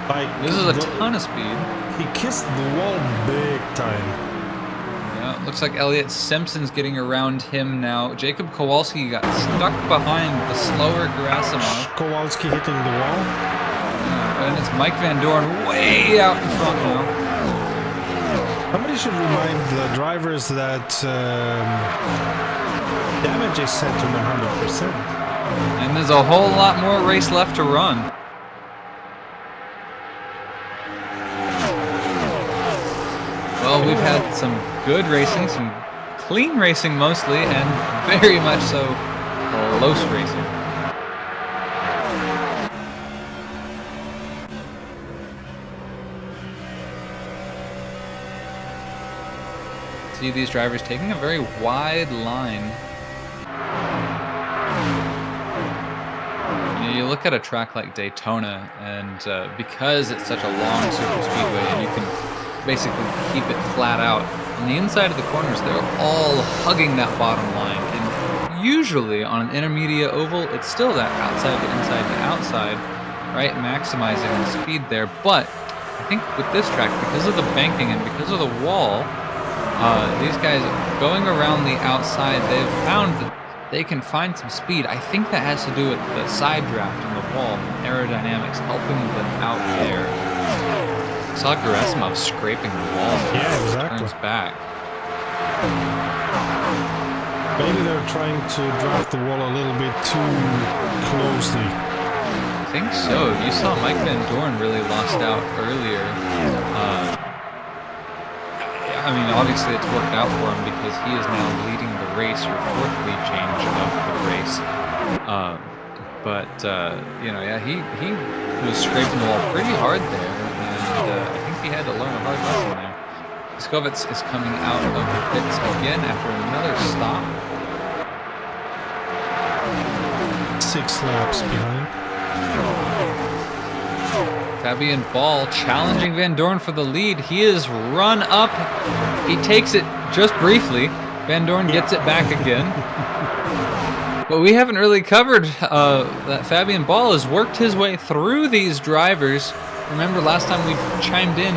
Like, this is a ton of speed. He kissed the wall big time. Yeah, looks like Elliott Simpson's getting around him now. Jacob Kowalski got stuck behind the slower Gerasimov. Ouch. Kowalski hitting the wall. And it's Mike Van Dorn way out in front now. Somebody should remind the drivers that damage is set to 100%. And there's a whole lot more race left to run. Well, we've had some good racing, some clean racing mostly, and very much so close racing. See these drivers taking a very wide line. You look at a track like Daytona, and because it's such a long super speedway and you can basically keep it flat out, on the inside of the corners they're all hugging that bottom line, and usually on an intermediate oval it's still that outside to inside to outside, right, maximizing the speed there. But I think with this track, because of the banking and because of the wall, these guys going around the outside, they've found that they can find some speed. I think that has to do with the side draft on the wall, aerodynamics helping them out there. I saw Gerasimov scraping the wall. Yeah, exactly. Turns back. Maybe they're trying to draft the wall a little bit too closely. I think so. You saw Mike Van Dorn really lost out earlier. I mean, obviously it's worked out for him because he is now leading the race, your 4th lead change of the race. You know, yeah, he was scraping the wall pretty hard there, and I think he had to learn a hard lesson there. Skovitz is coming out of the pits again after another stop. 6 laps behind. Fabian Ball challenging Van Dorn for the lead. He is run up. He takes it just briefly. Van Dorn gets it back again. But we haven't really covered that Fabian Ball has worked his way through these drivers. Remember last time we chimed in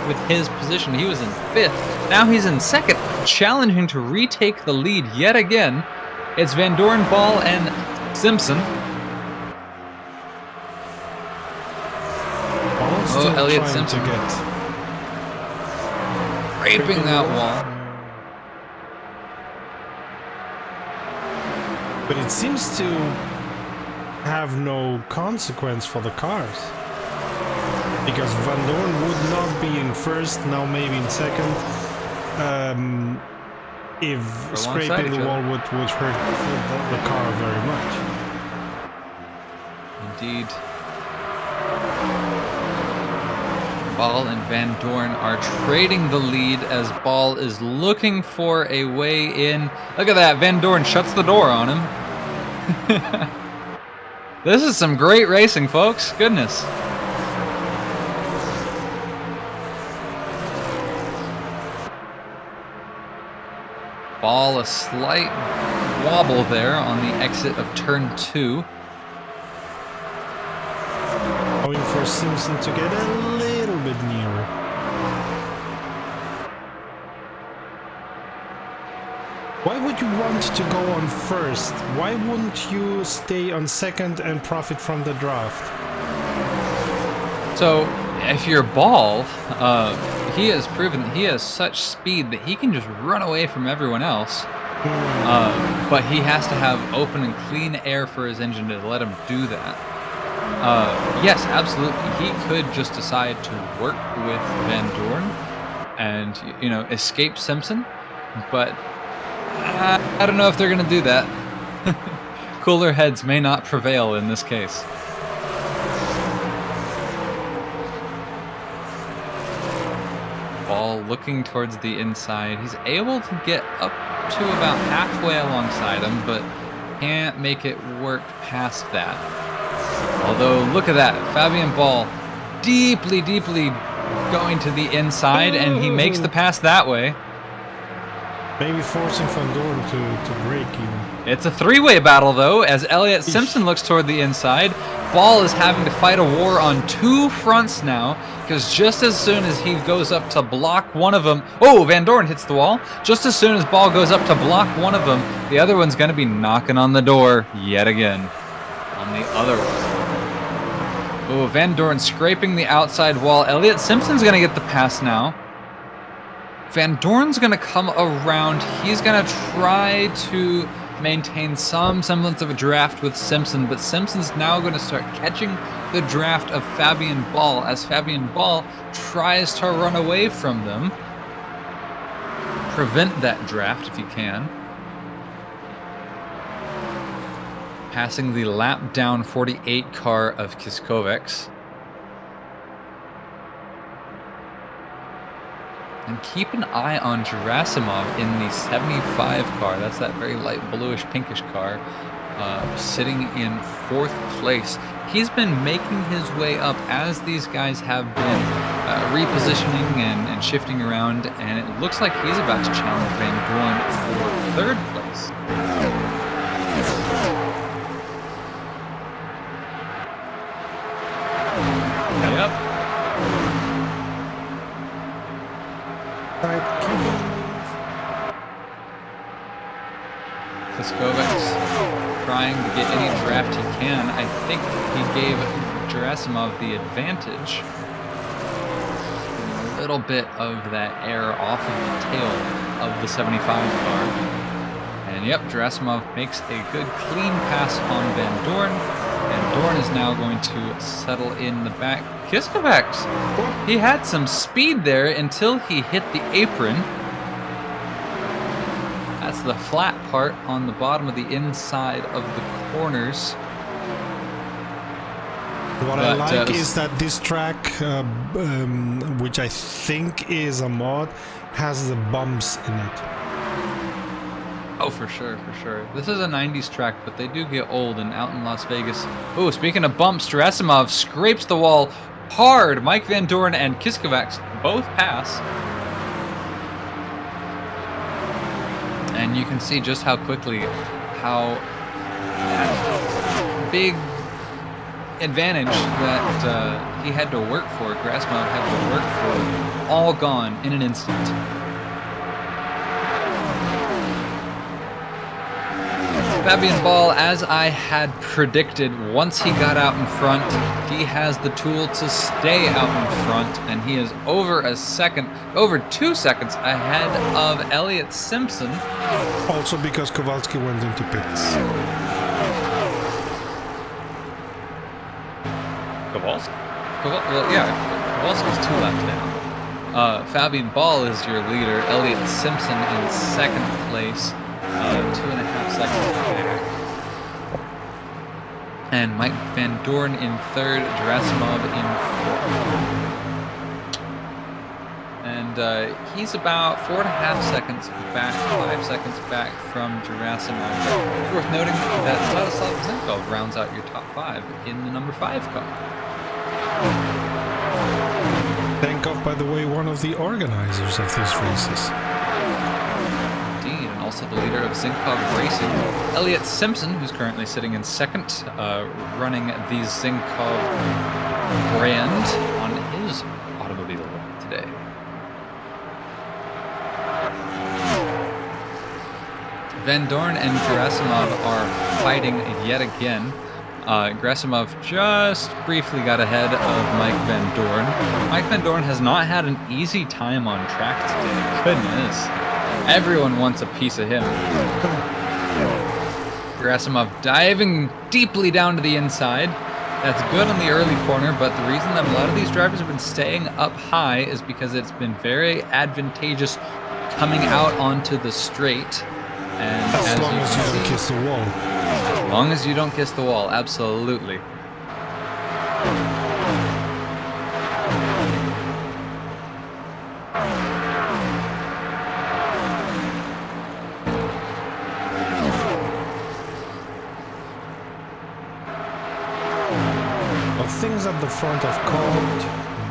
with his position, he was in 5th. Now he's in 2nd, challenging to retake the lead yet again. It's Van Dorn, Ball, and Simpson. Oh, Elliott Simpson scraping that wall. But it seems to have no consequence for the cars. Because Van Dorn would not be in 1st, now maybe in 2nd. If scraping the wall would hurt the car very much. Indeed. Ball and Van Dorn are trading the lead as Ball is looking for a way in. Look at that, Van Dorn shuts the door on him. This is some great racing, folks. Goodness. Ball a slight wobble there on the exit of turn 2. Going for Simpson to get a little bit nearer. Why would you want to go on first? Why wouldn't you stay on second and profit from the draft? So, if you're Ball, he has proven that he has such speed that he can just run away from everyone else. But he has to have open and clean air for his engine to let him do that. Yes, absolutely. He could just decide to work with Van Dorn and, you know, escape Simpson, but I don't know if they're going to do that. Cooler heads may not prevail in this case. Ball looking towards the inside. He's able to get up to about halfway alongside him, but can't make it work past that. Although, look at that. Fabian Ball deeply, deeply going to the inside, and he makes the pass that way. Maybe forcing Van Dorn to break even. It's a three-way battle, though, as Elliott Simpson looks toward the inside. Ball is having to fight a war on 2 fronts now, because just as soon as he goes up to block one of them... Oh, Van Dorn hits the wall. Just as soon as Ball goes up to block one of them, the other one's going to be knocking on the door yet again. On the other one. Oh, Van Dorn scraping the outside wall. Elliott Simpson's going to get the pass now. Van Dorn's going to come around. He's going to try to maintain some semblance of a draft with Simpson, but Simpson's now going to start catching the draft of Fabian Ball as Fabian Ball tries to run away from them. Prevent that draft if you can. Passing the lap down 48 car of Kiskovics. And keep an eye on Gerasimov in the 75 car. That's that very light bluish pinkish car, sitting in 4th place. He's been making his way up as these guys have been repositioning and shifting around, and it looks like he's about to challenge Van Dorn for 3rd place. Yep. Kiskovics trying to get any draft he can. I think he gave Gerasimov the advantage. A little bit of that air off of the tail of the 75 car. And yep, Gerasimov makes a good clean pass on Van Dorn. Van Dorn is now going to settle in the back. Kiskovics, he had some speed there until he hit the apron. That's the flat part on the bottom of the inside of the corners. What I like is that this track, which I think is a mod, has the bumps in it. Oh, for sure, for sure. This is a 90s track, but they do get old and out in Las Vegas. Oh, speaking of bumps, Gerasimov scrapes the wall hard. Mike Van Dorn and Kiskovics both pass. And you can see just how quickly, how big advantage that he had to work for, Gerasimov had to work for, all gone in an instant. Fabian Ball, as I had predicted, once he got out in front, he has the tool to stay out in front, and he is over 2 seconds ahead of Elliott Simpson. Also because Kowalski went into pits. Kowalski? Well, yeah, Kowalski's 2 laps down. Fabian Ball is your leader. Elliott Simpson in 2nd place. 2.5 seconds back. And Mike Van Dorn in 3rd, Gerasimov in 4th. and he's about 4.5 seconds back, 5 seconds back from Gerasimov. It's worth noting that Vladislav Zenkov rounds out your top 5 in the number 5 car. Zenkov, by the way, one of the organizers of these races. Indeed, and also the leader of Zinkov Racing, Elliot Simpson, who's currently sitting in second, running the Zinkov brand on his automobile today. Van Dorn and Gerasimov are fighting yet again. Gerasimov just briefly got ahead of Mike Van Dorn. Mike Van Dorn has not had an easy time on track today. Goodness. Everyone wants a piece of him. Gerasimov diving deeply down to the inside. That's good on the early corner, but the reason that a lot of these drivers have been staying up high is because it's been very advantageous coming out onto the straight. And as long as you don't kiss the wall. As long as you don't kiss the wall, absolutely. Well, things at the front have calmed,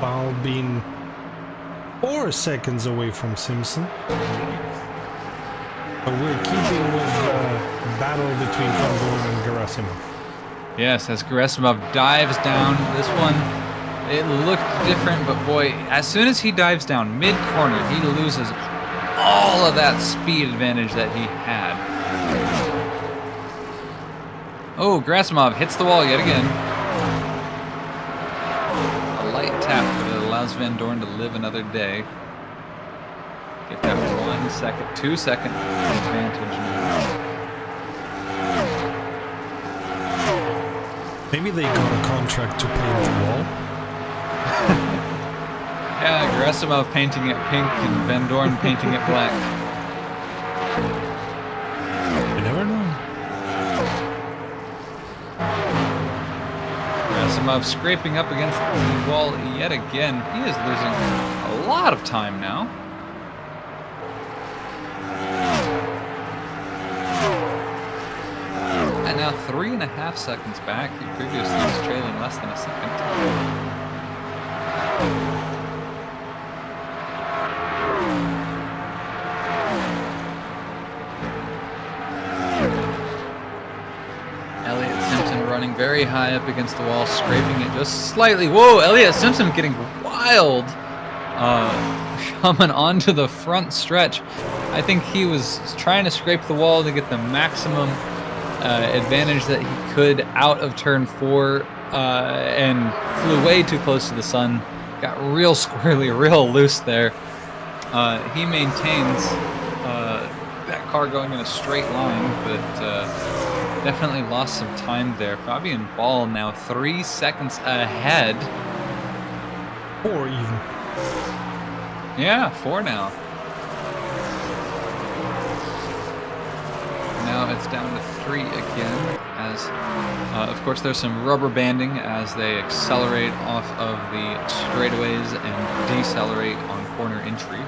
Val being 4 seconds away from Simpson. But we're keeping with the battle between Van Dorn and Gerasimov. Yes, as Gerasimov dives down, this one, it looked different, but boy, as soon as he dives down mid-corner, he loses all of that speed advantage that he had. Oh, Gerasimov hits the wall yet again. A light tap, but it allows Van Dorn to live another day. Get that 1 second, 2 second advantage now. Maybe they got a contract to paint the wall. Yeah, Gerasimov painting it pink and Van Dorn painting it black. You never know. Gerasimov scraping up against the wall yet again. He is losing a lot of time now. And now 3.5 seconds back. He previously was trailing less than a second. Elliot Simpson running very high up against the wall, scraping it just slightly. Whoa, Elliot Simpson getting wild. Coming onto the front stretch. I think he was trying to scrape the wall to get the maximum advantage that he could out of turn 4 and flew way too close to the sun. Got real squirrely, real loose there. He maintains that car going in a straight line, but definitely lost some time there. Fabian Ball now 3 seconds ahead. 4 even. Yeah, 4 now. Now it's down to 3 again, as of course there's some rubber banding as they accelerate off of the straightaways and decelerate on corner entry.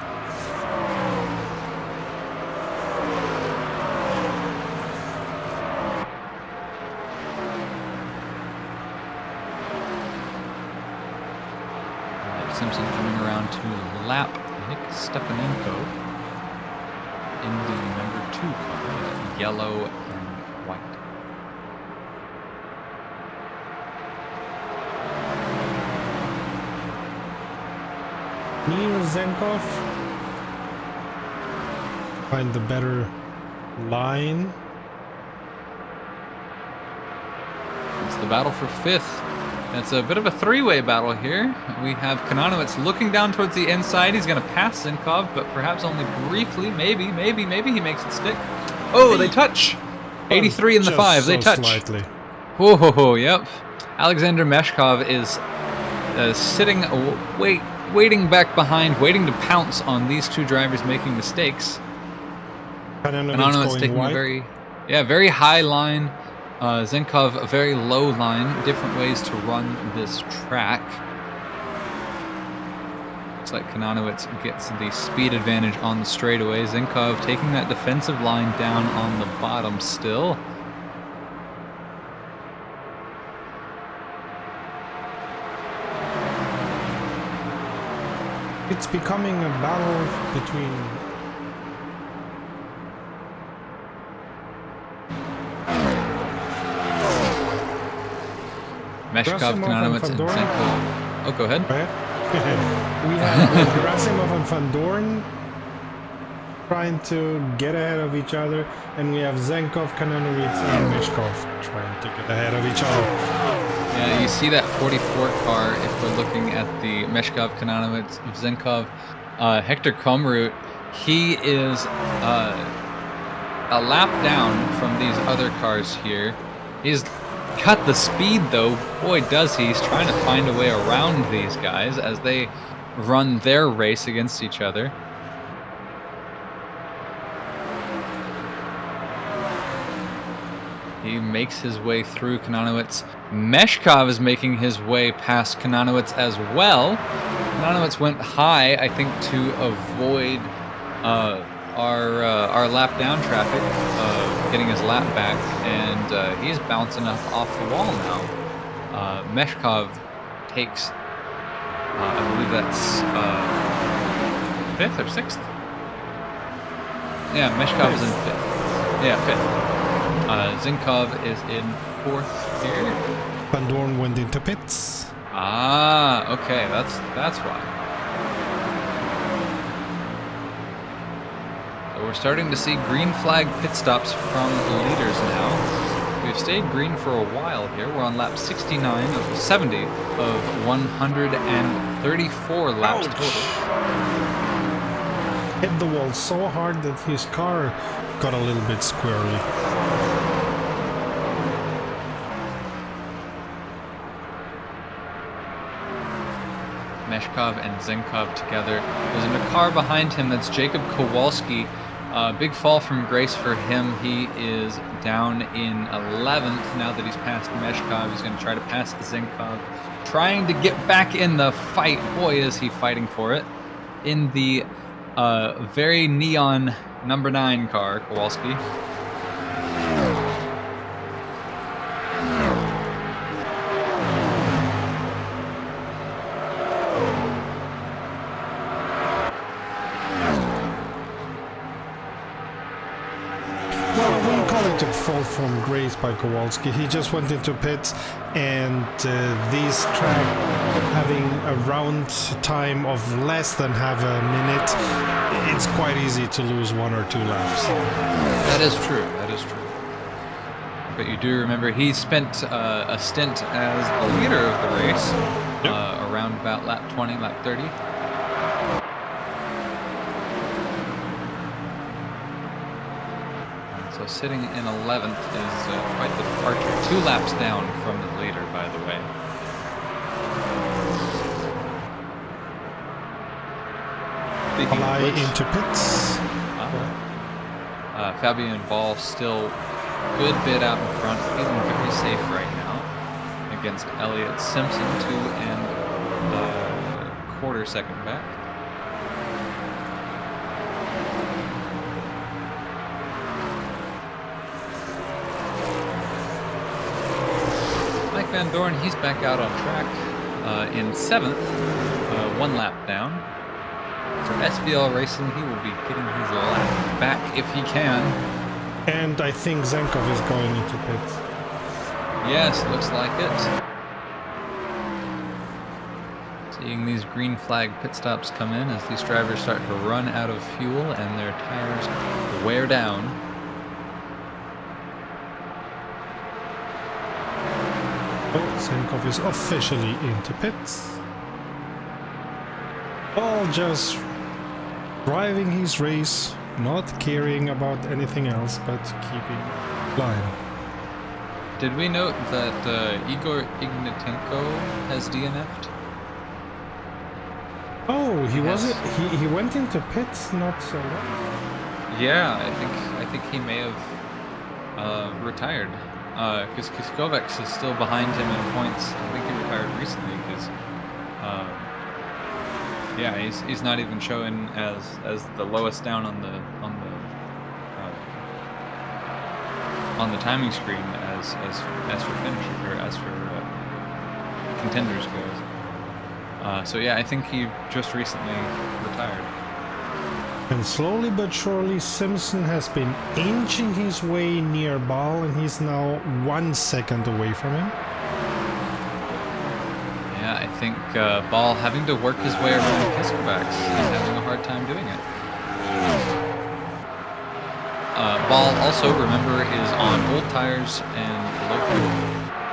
Simpson coming around to lap Nick Stepanenko in the number 2 car, yellow and white. Neil Zenkov find the better line. It's the battle for 5th. It's a bit of a 3-way battle here. We have Kananowicz looking down towards the inside. He's going to pass Zinkov, but perhaps only briefly. Maybe he makes it stick. Oh, they touch. 83 in the 5. They touch. Slightly. Whoa, yep. Alexander Meshkov is sitting, waiting back behind, waiting to pounce on these 2 drivers making mistakes. Kananowicz taking a very high line. Zenkov, a very low line, different ways to run this track. Looks like Kononowitz gets the speed advantage on the straightaway. Zinkov taking that defensive line down on the bottom still. It's becoming a battle between Meshkov, Gerasimov Kononowitz, and and Van Dorn. Zinkov. Oh, go ahead. right? We have Gerasimov and Van Dorn trying to get ahead of each other, and we have Zenkov, Kononowitz, and Meshkov trying to get ahead of each other. Yeah, you see that 44 car if we're looking at the Meshkov, Kononowitz, Zinkov. Hector Komrut, he is a lap down from these other cars here. He's cut the speed though, boy does he. He's trying to find a way around these guys as they run their race against each other. He makes his way through Kononowitz. Meshkov is making his way past Kononowitz as well. Kononowitz went high, I think, to avoid our lap down traffic, getting his lap back, and he's bouncing up off the wall now. Meshkov takes, I believe that's 5th or 6th? Yeah, Meshkov is in 5th. Yeah, 5th. Zinkov is in 4th here. Van Dorn went into pits. Ah, okay, that's why. So we're starting to see green flag pit stops from the leaders now. We've stayed green for a while here. We're on lap 69 of 70 of 134 laps Ouch. total. Hit the wall so hard that his car got a little bit squirrely. Meshkov and Zinkov together. There's in a car behind him that's Jacob Kowalski. Big fall from grace for him. He is down in 11th now that he's passed Meshkov. He's going to try to pass Zinkov. Trying to get back in the fight. Boy, is he fighting for it. In the very neon number 9 car, Kowalski. Fall from grace by Kowalski. He just went into pits, and this track having a round time of less than half a minute, it's quite easy to lose 1 or 2 laps. That is true. That is true. But you do remember he spent a stint as the leader of the race, around about lap 20, lap 30. So sitting in 11th is quite the departure. 2 laps down from the leader, by the way. Fly into pits. Fabian Ball still good bit out in front, feeling very safe right now against Elliott Simpson, 2 1/4 second back. Van Dorn, he's back out on track in 7th, 1 lap down. For SVL Racing, he will be getting his lap back if he can. And I think Zenkov is going into pits. Yes, looks like it. Seeing these green flag pit stops come in as these drivers start to run out of fuel and their tires wear down. Zenkov is officially into pits. All just driving his race, not caring about anything else but keeping line. Did we note that Igor Ignatenko has DNF'd? Oh, he Yes. wasn't. He went into pits not so long. Yeah, I think he may have retired. Because Kovacs is still behind him in points. I think he retired recently because Yeah, he's not even showing as the lowest down on the timing screen as for finishers or as for contenders goes. So yeah, I think he just recently retired. And slowly but surely, Simpson has been inching his way near Ball, and he's now 1 second away from him. Yeah, I think Ball having to work his way around Kiskerbacks and having a hard time doing it. Ball also, remember, is on old tires and low fuel.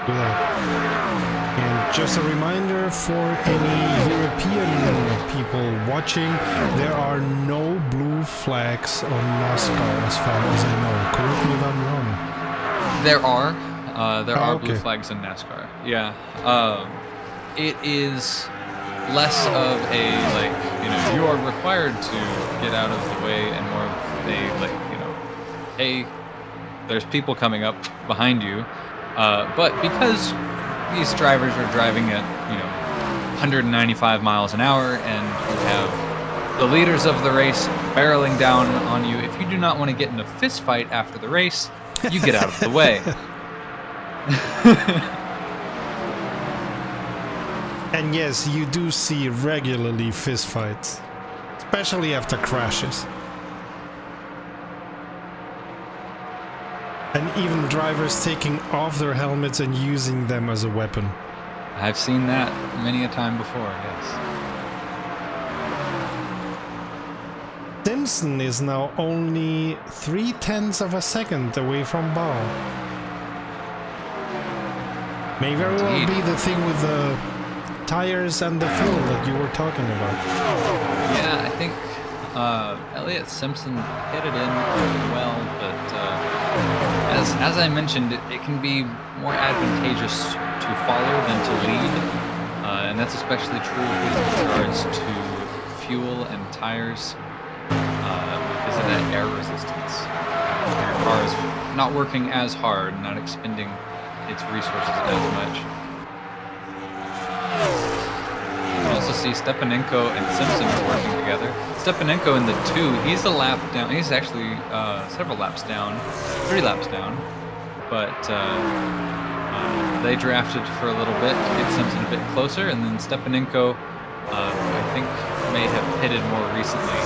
Yeah. And just a reminder for any European people watching, there are no blue flags on NASCAR as far as I know. Correct me if I'm wrong. There are blue okay. flags in NASCAR. Yeah. It is less of a, like, you are required to get out of the way, and more of a, like, hey, there's people coming up behind you. But because these drivers are driving at, 195 miles an hour, and you have the leaders of the race barreling down on you, if you do not want to get in a fist fight after the race, you get out of the way. And yes, you do see regularly fistfights, especially after crashes. And even drivers taking off their helmets and using them as a weapon. I've seen that many a time before, yes. Simpson is now only 0.3 of a second away from Ball. May very well be the thing with the tires and the fuel that you were talking about. Yeah, I think Elliott Simpson hit it in pretty well, but as I mentioned, it can be more advantageous to follow than to lead, and that's especially true with regards to fuel and tires, because of that air resistance. Your car is not working as hard, not expending its resources as much. You can also see Stepanenko and Simpson are working together. Stepanenko in the 2, he's a lap down. He's actually several laps down, 3 laps down. But they drafted for a little bit to get Simpson a bit closer, and then Stepanenko, I think, may have pitted more recently.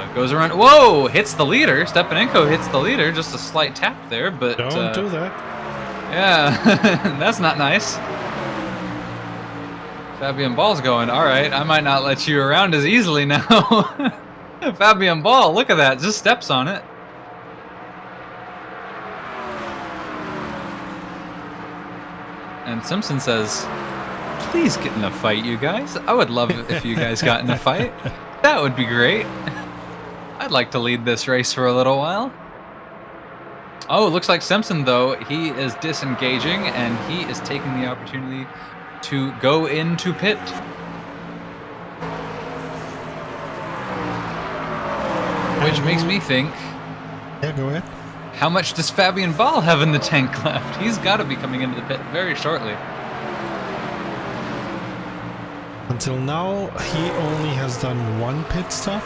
He goes around. Whoa! Hits the leader. Stepanenko hits the leader. Just a slight tap there, but Don't do that. Yeah, that's not nice. Fabian Ball's going, all right, I might not let you around as easily now. Fabian Ball, look at that, just steps on it. And Simpson says, please get in a fight, you guys. I would love it if you guys got in a fight. That would be great. I'd like to lead this race for a little while. Oh, it looks like Simpson, though, he is disengaging, and he is taking the opportunity to go into pit. Which makes me think, Yeah, go ahead. how much does Fabian Ball have in the tank left? He's got to be coming into the pit very shortly. Until now, he only has done 1 pit stop.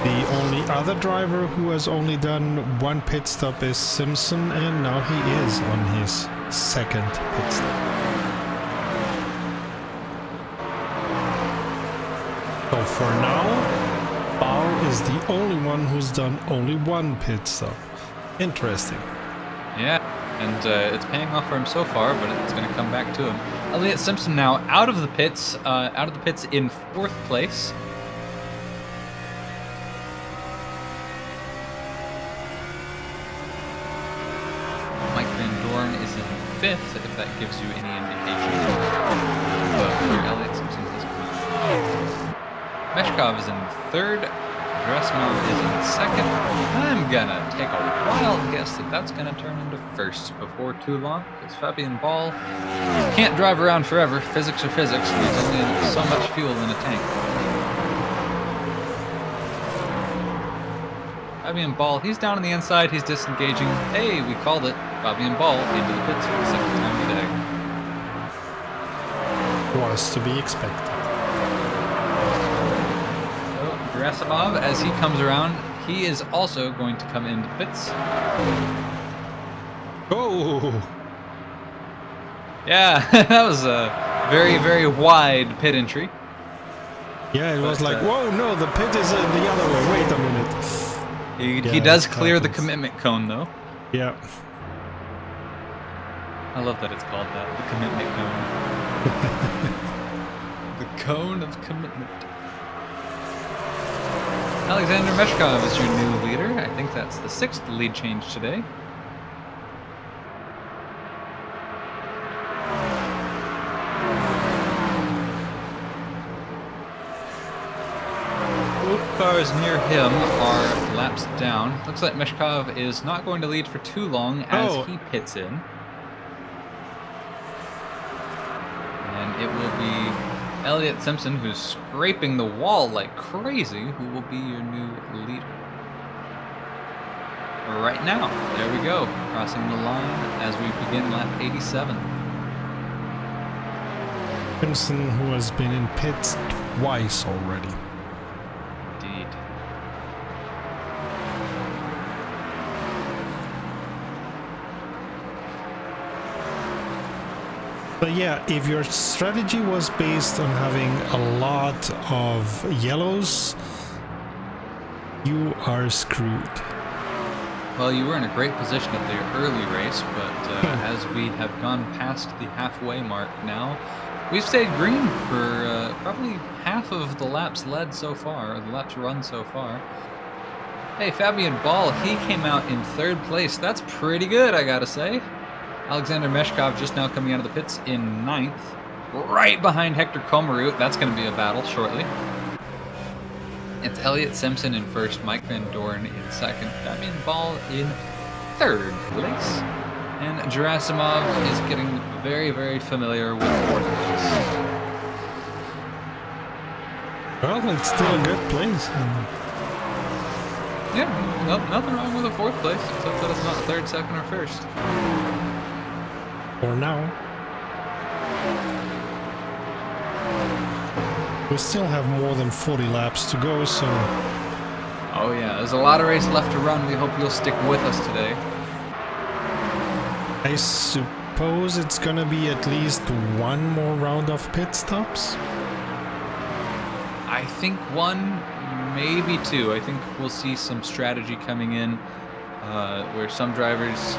The only other driver who has only done 1 pit stop is Simpson, and now he is on his 2nd pit stop. So for now, Ball is the only one who's done only 1 pit stop. Interesting. Yeah, and it's paying off for him so far, but it's going to come back to him. Elliott Simpson now out of the pits in 4th place. Mike Van Dorn is in 5th, if that gives you any indication. But where Elliott Simpson has come out. Meshkov is in 3rd. Dressman is in 2nd. I'm gonna take a wild guess that that's gonna turn into 1st before too long, because Fabian Ball can't drive around forever. Physics are physics. There's only so much fuel in a tank. Fabian Ball, he's down on the inside. He's disengaging. Hey, we called it. Fabian Ball into the pits for the 2nd time today. Was to be expected. Gerasimov, as he comes around, he is also going to come into pits. Oh! Yeah, that was a very, very wide pit entry. Yeah, it was But, like, whoa, no, the pit is the other way. Wait a minute. He Yeah, does it clear the happens. commitment cone, though. Yeah. I love that it's called that, the commitment cone. The cone of commitment. Alexander Meshkov is your new leader. I think that's the 6th lead change today. Both cars near him are laps down. Looks like Meshkov is not going to lead for too long as he pits in. And it will be Elliott Simpson, who's scraping the wall like crazy, who will be your new leader. Right now, there we go, crossing the line as we begin lap 87. Simpson, who has been in pits twice already. Indeed. But yeah, if your strategy was based on having a lot of yellows, you are screwed. Well, you were in a great position at the early race, but as we have gone past the halfway mark now, we've stayed green for probably half of the laps led so far, or the laps run so far. Hey, Fabian Ball, he came out in 3rd place. That's pretty good, I gotta say. Alexander Meshkov just now coming out of the pits in 9th, right behind Hector Komarut. That's going to be a battle shortly. It's Elliott Simpson in 1st, Mike Van Dorn in 2nd, Fabian Ball in 3rd place, and Gerasimov is getting very, very familiar with 4th place. Well, it's still a good place. Yeah, nothing wrong with a 4th place, except that it's not 3rd, 2nd, or 1st. For now. We still have more than 40 laps to go, so... Oh yeah, there's a lot of race left to run. We hope you'll stick with us today. I suppose it's gonna be at least one more round of pit stops? I think 1, maybe 2. I think we'll see some strategy coming in where some drivers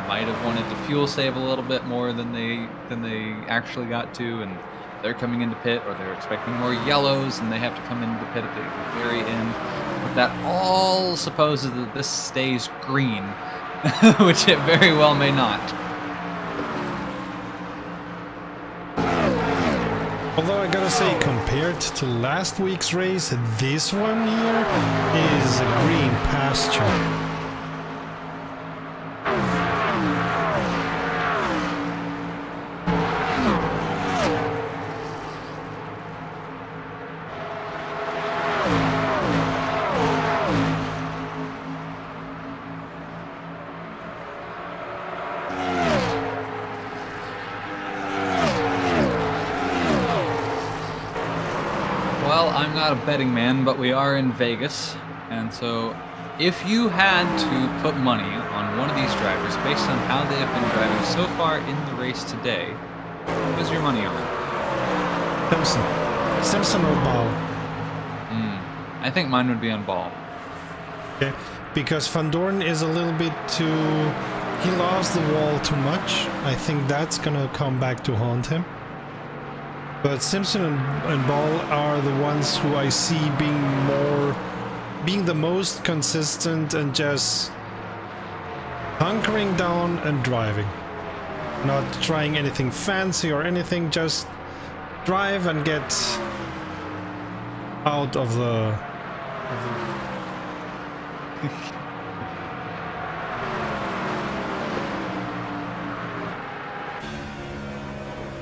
might have wanted to fuel save a little bit more than they actually got to, and they're coming into pit, or they're expecting more yellows and they have to come into the pit at the very end. But that all supposes that this stays green, which it very well may not. Although I gotta say, compared to last week's race, this one here is a green pasture. Well, I'm not a betting man, but we are in Vegas, and so if you had to put money on one of these drivers based on how they have been driving so far in the race today, what is your money on? Simpson or Ball? I think mine would be on Ball. Okay, because Van Dorn is a little bit too... He loves the wall too much. I think that's gonna come back to haunt him. But Simpson and Ball are the ones who I see being the most consistent and just hunkering down and driving. Not trying anything fancy or anything, just drive and get out of the...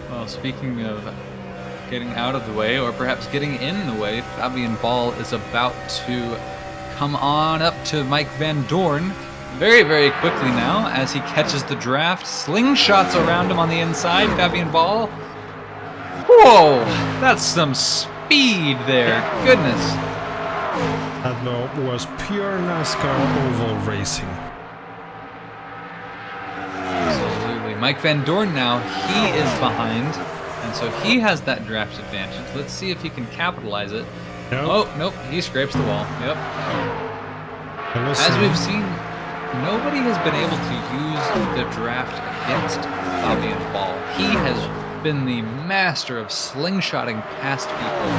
Well, speaking of getting out of the way, or perhaps getting in the way, Fabian Ball is about to come on up to Mike Van Dorn very, very quickly now as he catches the draft. Slingshots around him on the inside. Fabian Ball. Whoa! That's some speed there. Goodness. That was pure NASCAR oval racing. Absolutely. Mike Van Dorn now, he is behind, and so he has that draft advantage. Let's see if he can capitalize it. Nope. Oh, nope, he scrapes the wall. Yep. As we've seen, nobody has been able to use the draft against Fabian Ball. He has been the master of slingshotting past people,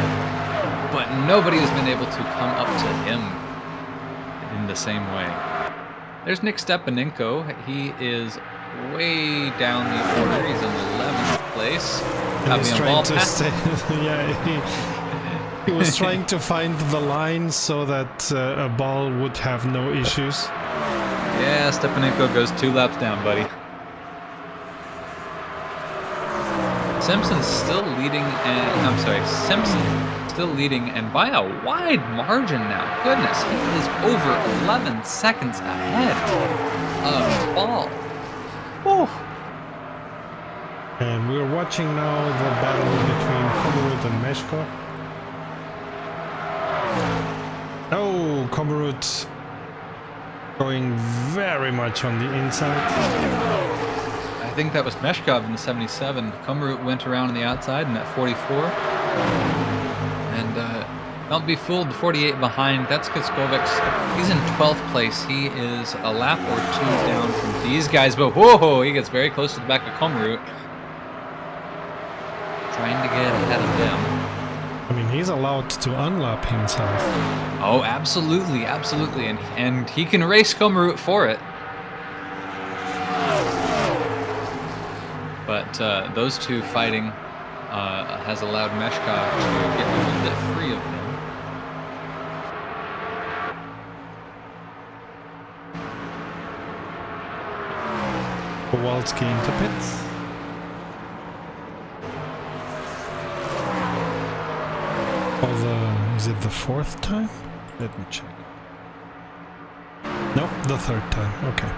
but nobody has been able to come up to him in the same way. There's Nick Stepanenko. He is way down the order. He's in 11th place. And he's trying to stay. Yeah, he was trying to find the line so that a ball would have no issues. Yeah, Stepanenko goes 2 laps down, buddy. Simpson's still leading, Simpson still leading, and by a wide margin now. Goodness, he is over 11 seconds ahead of Ball. Whew. And we're watching now the battle between Komorut and Meshkov. Oh, Komorut going very much on the inside. I think that was Meshkov in the 77. Komorut went around on the outside in that 44. And don't be fooled, the 48 behind, that's Kiskovics. He's in 12th place. He is a lap or 2 down from these guys, but whoa, he gets very close to the back of Komorut. Trying to get ahead of them. I mean, he's allowed to unlap himself. Oh, absolutely, absolutely. And he can race Komorut for it. But those two fighting has allowed Meshkov to get a little bit free of him. Kowalski into pits. Is it the 4th time? Let me check. Nope, the 3rd time. Okay.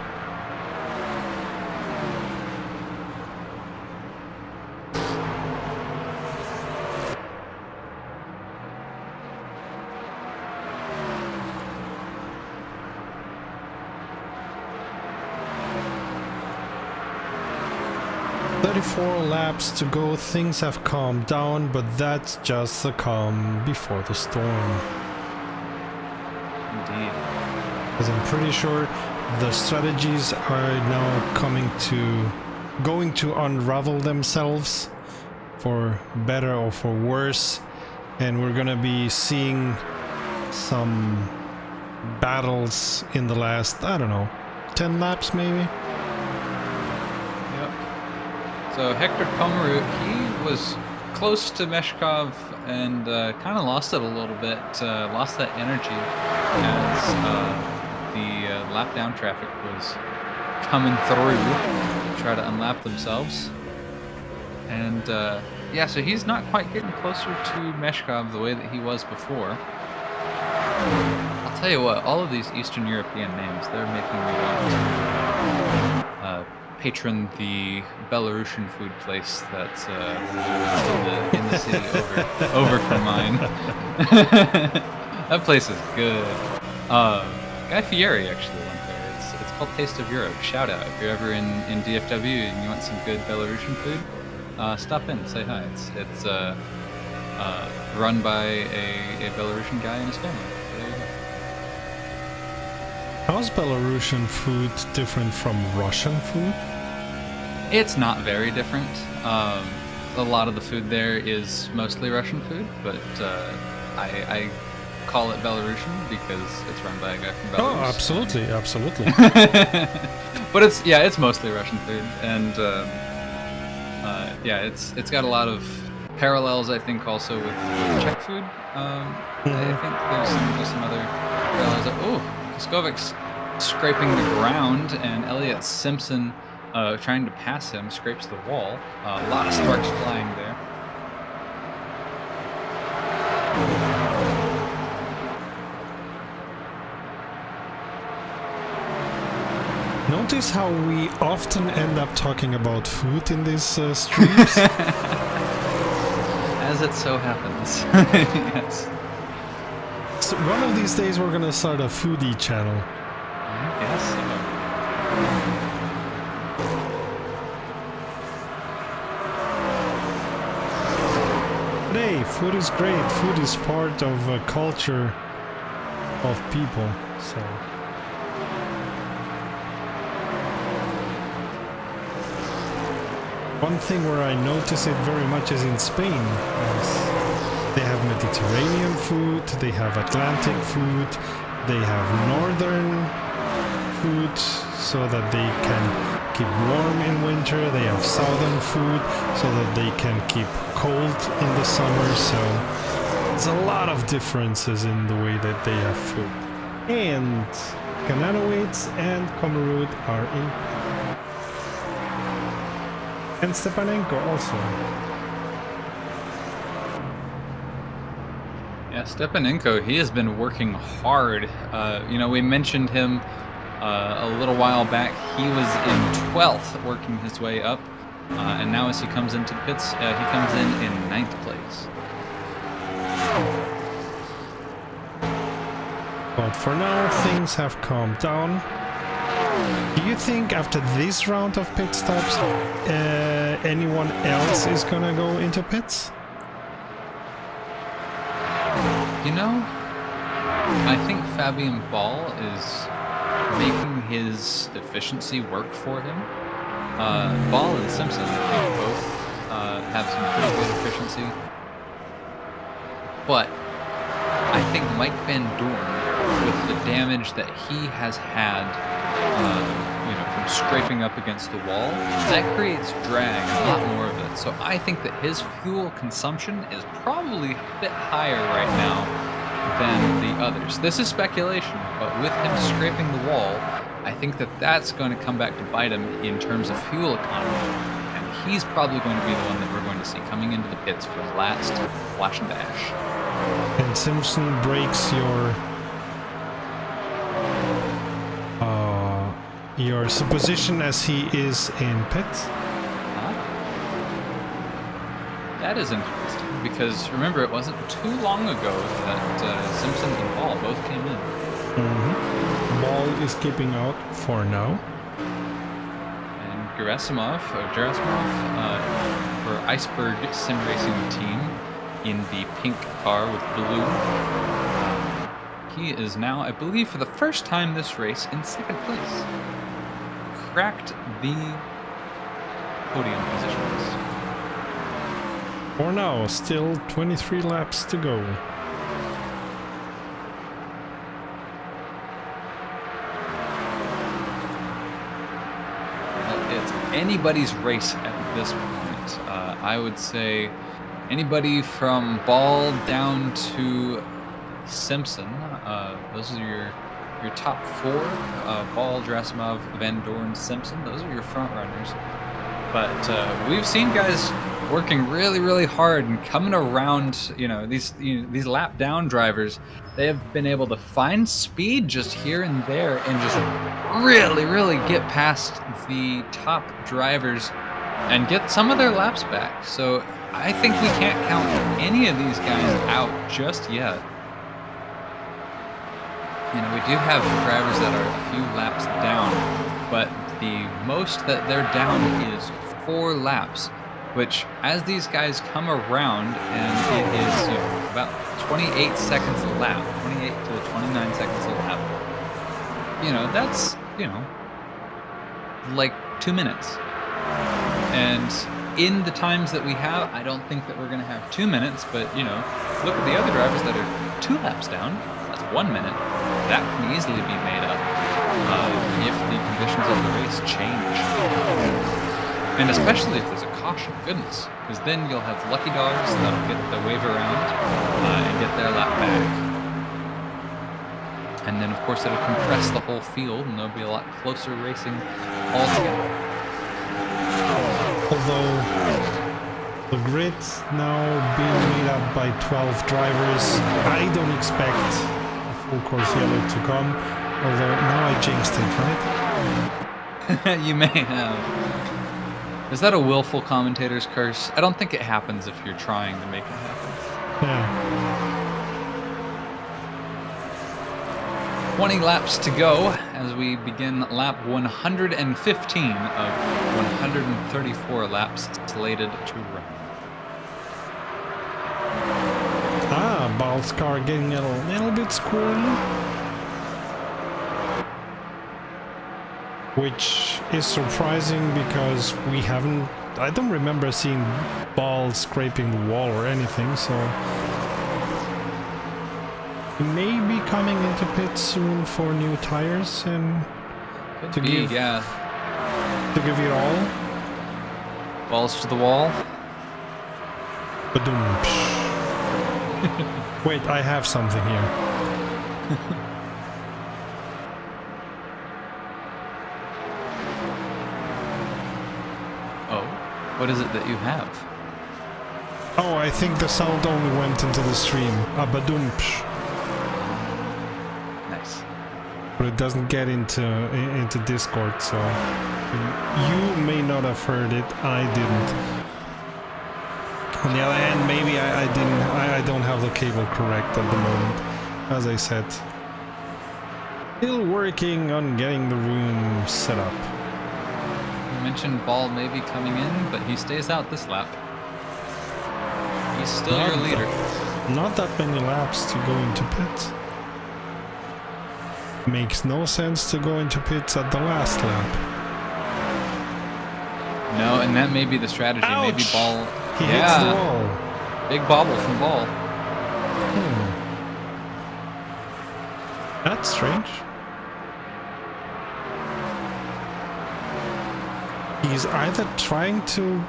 Four laps to go. Things have calmed down, but that's just the calm before the storm. Indeed. Because I'm pretty sure the strategies are now going to unravel themselves for better or for worse, and we're gonna be seeing some battles in the last, I don't know, 10 laps maybe. So Hector Komorut, he was close to Meshkov and kind of lost it a little bit, lost that energy as the lap down traffic was coming through to try to unlap themselves. And yeah, so he's not quite getting closer to Meshkov the way that he was before. I'll tell you what, all of these Eastern European names, they're making me want to patron the Belarusian food place that's in the city over from mine. That place is good. Guy Fieri actually went there. It's called Taste of Europe. Shout out if you're ever in DFW and you want some good Belarusian food. Stop in, say hi. It's run by a Belarusian guy and his family. So there you go. How's Belarusian food different from Russian food? It's not very different. A lot of the food there is mostly Russian food, but I call it Belarusian because it's run by a guy from Belarus. Oh, absolutely, absolutely. But it's mostly Russian food, and yeah, it's got a lot of parallels, I think, also with Czech food. I think there's just some other parallels. Oh, Kiskovics scraping the ground, and Elliott Simpson trying to pass him scrapes the wall. A lot of sparks flying there. Notice how we often end up talking about food in these streams? As it so happens. Yes. one of these days we're gonna start a foodie channel. I guess so. But hey, food is great. Food is part of a culture of people. So. One thing where I notice it very much is in Spain. They have Mediterranean food, they have Atlantic food, they have northern food so that they can keep warm in winter, they have southern food so that they can keep cold in the summer. So there's a lot of differences in the way that they have food. And Kananoids and Komarud are in. And Stepanenko also. Yeah, Stepanenko, he has been working hard. You know, we mentioned him a little while back. He was in 12th, working his way up. And now as he comes into the pits, he comes in 9th place. But for now, things have calmed down. Do you think after this round of pit stops, anyone else is gonna go into pits? You know, I think Fabian Ball is making his efficiency work for him. Ball and Simpson, they both have some pretty good efficiency. But I think Mike Van Doorn, with the damage that he has had, you know, from scraping up against the wall, that creates drag, a lot more of it. So I think that his fuel consumption is probably a bit higher right now than the others. This is speculation, but with him scraping the wall, I think that that's going to come back to bite him in terms of fuel economy. And he's probably going to be the one that we're going to see coming into the pits for the last flash and dash. And Simpson breaks your supposition as he is in pits. That is interesting, because remember, it wasn't too long ago that Simpson and Ball both came in. Ball is keeping out for now. And Gerasimov for Iceberg Sim Racing Team in the pink car with blue. He is now, I believe, for the first time this race, in 2nd place. Cracked the podium positions. For now, still 23 laps to go. It's anybody's race at this point. I would say anybody from Ball down to Simpson. Those are your top 4. Ball, Gerasimov, Van Doorn, Simpson. Those are your front runners. But we've seen guys working really, really hard and coming around. You know, these lap down drivers. They have been able to find speed just here and there, and just really, really get past the top drivers and get some of their laps back. So I think we can't count any of these guys out just yet. You know, we do have drivers that are a few laps down, but the most that they're down is 4 laps, which as these guys come around, and it is, you know, about 28 seconds a lap, 28 to 29 seconds a lap. You know, that's, you know, like 2 minutes. And in the times that we have, I don't think that we're going to have 2 minutes, but, you know, look at the other drivers that are 2 laps down. That's 1 minute. That can easily be made up if the conditions of the race change. And especially if there's a caution, goodness, because then you'll have lucky dogs that'll get the wave around and get their lap back. And then, of course, it'll compress the whole field, and there'll be a lot closer racing altogether. Although the grid now being made up by 12 drivers, I don't expect a full course yellow to come. Although now I jinxed it, right? You may have. Is that a willful commentator's curse? I don't think it happens if you're trying to make it happen. Yeah. 20 laps to go as we begin lap 115 of 134 laps slated to run. Ball's car getting a little bit squirrely. Which is surprising because I don't remember seeing Ball scraping the wall or anything, so he may be coming into pit soon for new tires and to give it all. Balls to the wall. Ba-doom. Wait, I have something here. Oh, what is it that you have? Oh, I think the sound only went into the stream. Ba-doom. Nice. But it doesn't get into Discord, so you may not have heard it. I didn't. On the other hand, maybe I don't have the cable correct at the moment. As I said, still working on getting the room set up. You mentioned Ball may be coming in, but he stays out this lap. He's still your leader. Not that many laps to go into pits. Makes no sense to go into pits at the last lap. No, and that may be the strategy. Ouch! Maybe Ball... He hits the wall. Big bobble from Ball. That's strange. He's either trying to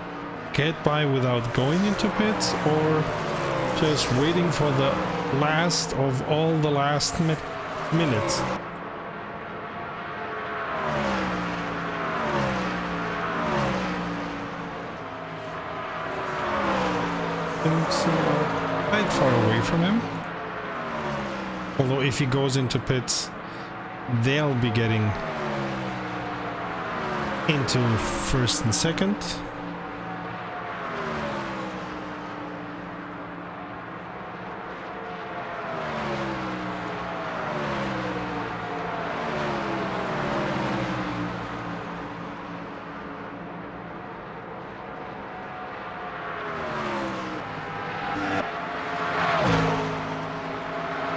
get by without going into pits or just waiting for the last of all the last minutes. Quite far away from him. Although if he goes into pits, they'll be getting into first and second.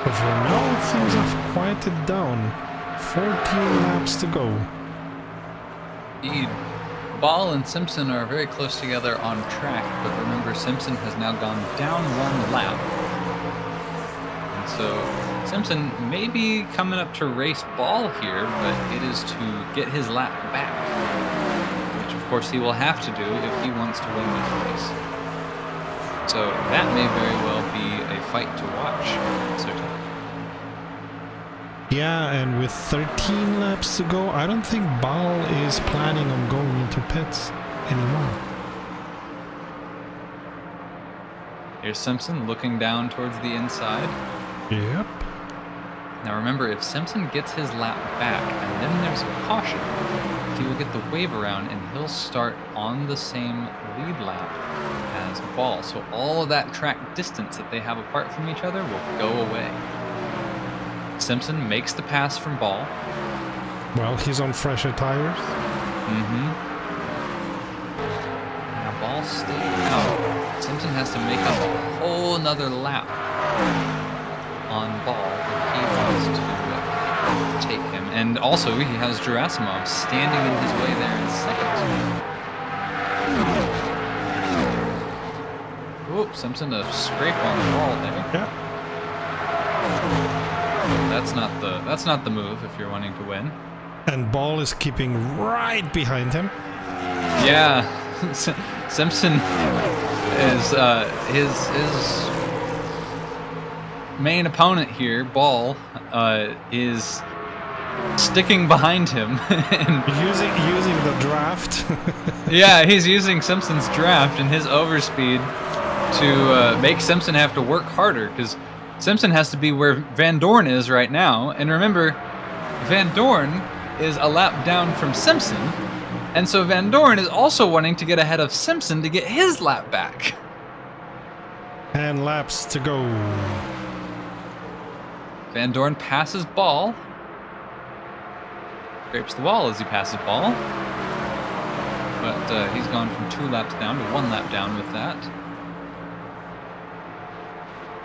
But for now, things have quieted down. 14 laps to go. Indeed. Ball and Simpson are very close together on track, but remember Simpson has now gone down one lap. And so Simpson may be coming up to race Ball here, but it is to get his lap back, which of course he will have to do if he wants to win this race. So that may very well be a fight to watch. So Yeah, and with 13 laps to go, I don't think Ball is planning on going into pits anymore. here's Simpson looking down towards the inside. Yep. Now remember, if Simpson gets his lap back and then there's a caution, he will get the wave around and he'll start on the same lead lap as Ball. So all of that track distance that they have apart from each other will go away. Simpson makes the pass from Ball. Well, he's on fresher tires. Now Ball staying out. Simpson has to make up a whole nother lap on Ball if he wants to take him. And also he has Gerasimov standing in his way there in second. Whoop, Simpson a scrape on the Ball there. Yeah. That's not the move if you're wanting to win. And Ball is keeping right behind him. Yeah, Simpson is his main opponent here. Ball is sticking behind him and using the draft. yeah, he's using Simpson's draft and his overspeed to make Simpson have to work harder because Simpson has to be where Van Dorn is right now. And remember, Van Dorn is a lap down from Simpson. And so Van Dorn is also wanting to get ahead of Simpson to get his lap back. 10 laps to go. Van Dorn passes Ball. scrapes the wall as he passes Ball. But he's gone from 2 laps down to 1 lap down with that.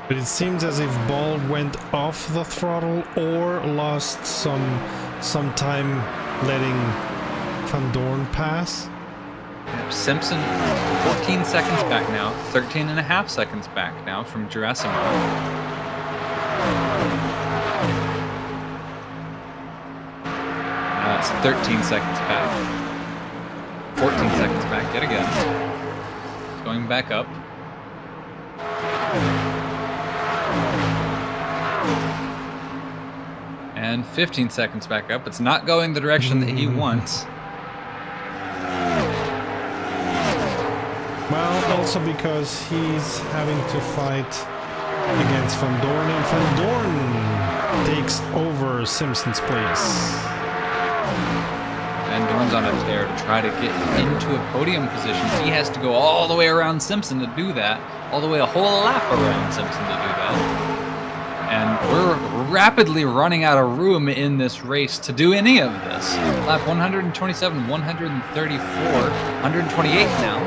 But it seems as if Ball went off the throttle or lost some time letting Van Dorn pass. Yep, Simpson 14 seconds back now, 13 and a half seconds back now from Gerasimo. Now it's 13 seconds back. 14 seconds back yet again. It's going back up. And 15 seconds back up. It's not going the direction that he wants. Well, also because he's having to fight against Van Dorn, and Van Dorn takes over Simpson's place. Van Dorn's on a tear to try to get into a podium position. He has to go all the way around Simpson to do that, all the way a whole lap around Simpson to do that. And we're rapidly running out of room in this race to do any of this. Lap 127, 134, 128 now.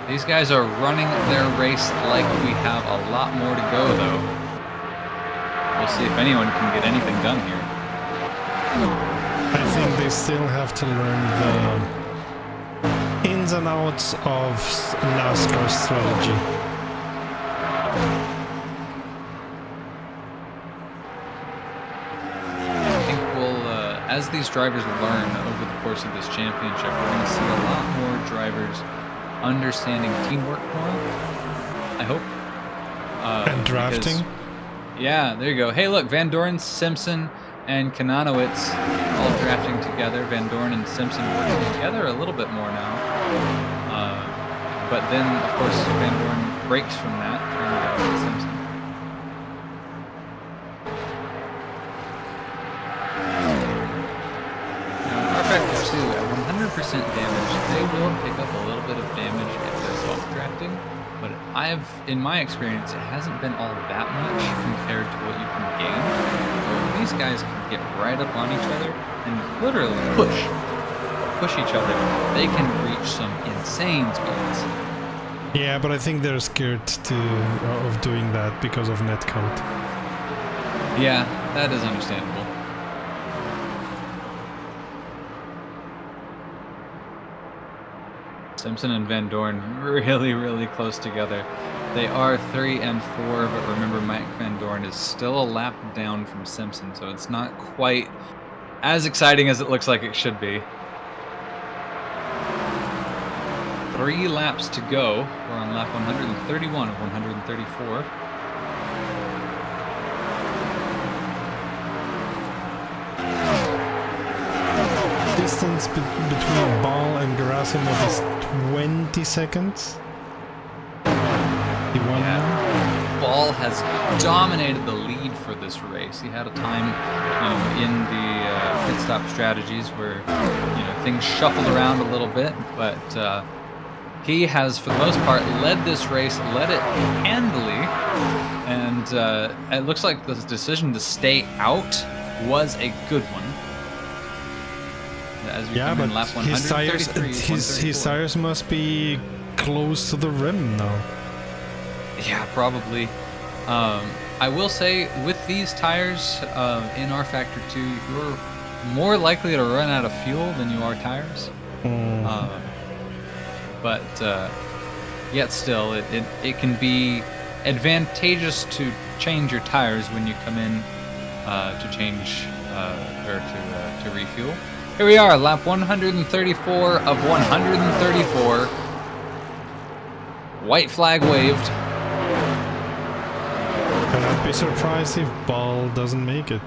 These guys are running their race like we have a lot more to go, though. We'll see if anyone can get anything done here. I think they still have to learn the ins and outs of NASCAR strategy. I think we'll, as these drivers learn over the course of this championship, we're going to see a lot more drivers understanding teamwork more, I hope. And drafting? Yeah, there you go. Hey, look, Van Dorn, Simpson, and Kananowicz all drafting together. Van Dorn and Simpson working together a little bit more now. But then, of course, Van Dorn breaks from that, turning it over to Simpson. Now, rFactor 2 at 100% damage, they will pick up a little bit of damage if they're self-drafting, but in my experience, it hasn't been all that much compared to what you can gain. So these guys can get right up on each other and literally push each other. They can reach some insane speeds. Yeah, but I think they're scared of doing that because of netcode. Yeah, that is understandable. Simpson and Van Dorn really, really close together. They are 3 and 4, but remember Mike Van Dorn is still a lap down from Simpson, so it's not quite as exciting as it looks like it should be. 3 laps to go. We're on lap 131 of 134. Distance between Ball and Gerasimov is 20 seconds. He won now. Ball has dominated the lead for this race. He had a time, in the pit stop strategies where, things shuffled around a little bit, but he has, for the most part, led this race, led it handily, and it looks like the decision to stay out was a good one. As we come in lap 133, his tires must be close to the rim now. Yeah, probably. I will say, with these tires in rFactor 2, you're more likely to run out of fuel than you are tires. But yet still, it can be advantageous to change your tires when you come in to change or to refuel. Here we are, lap 134 of 134. White flag waved. And I'd be surprised if Ball doesn't make it.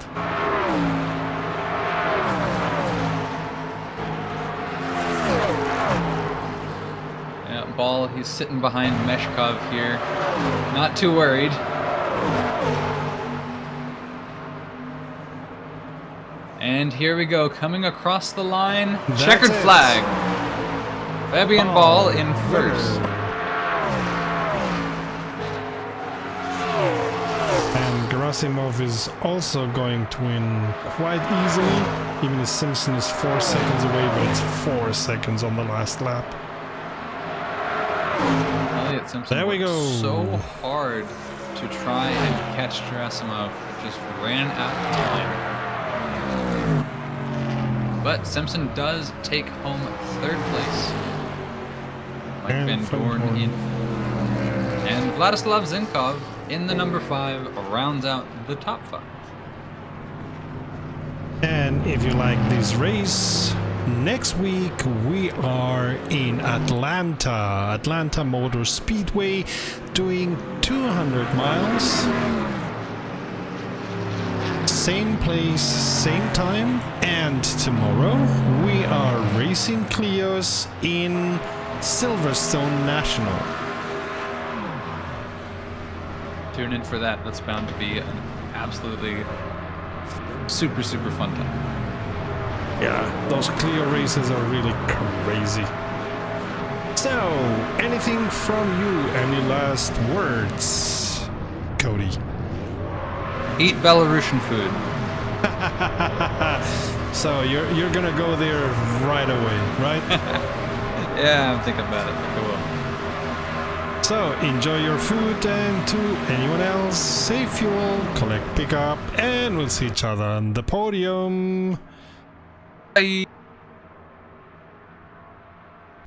Yeah, Ball, he's sitting behind Meshkov here. Not too worried. And here we go, coming across the line. Checkered flag. Fabian Ball in first. Asimov is also going to win quite easily, even if Simpson is 4 seconds away, but it's 4 seconds on the last lap. Elliott Simpson There we worked go. so hard to try and catch Gerasimov, just ran out of time. But Simpson does take home 3rd place. Mike And Van Doorn in 4th. And Vladislav Zinkov in the number 5 rounds out the top 5. And if you like this race, next week we are in Atlanta Motor Speedway, doing 200 miles. Same place, same time. And tomorrow we are racing Clios in Silverstone National. Tune in for that. That's bound to be an absolutely super fun time. Yeah, those Clio races are really crazy. So, anything from you? Any last words, Cody? Eat Belarusian food. So you're gonna go there right away, right? Yeah, I'm thinking about it. Cool. So enjoy your food, and to anyone else, save fuel, collect pickup, and we'll see each other on the podium. Bye.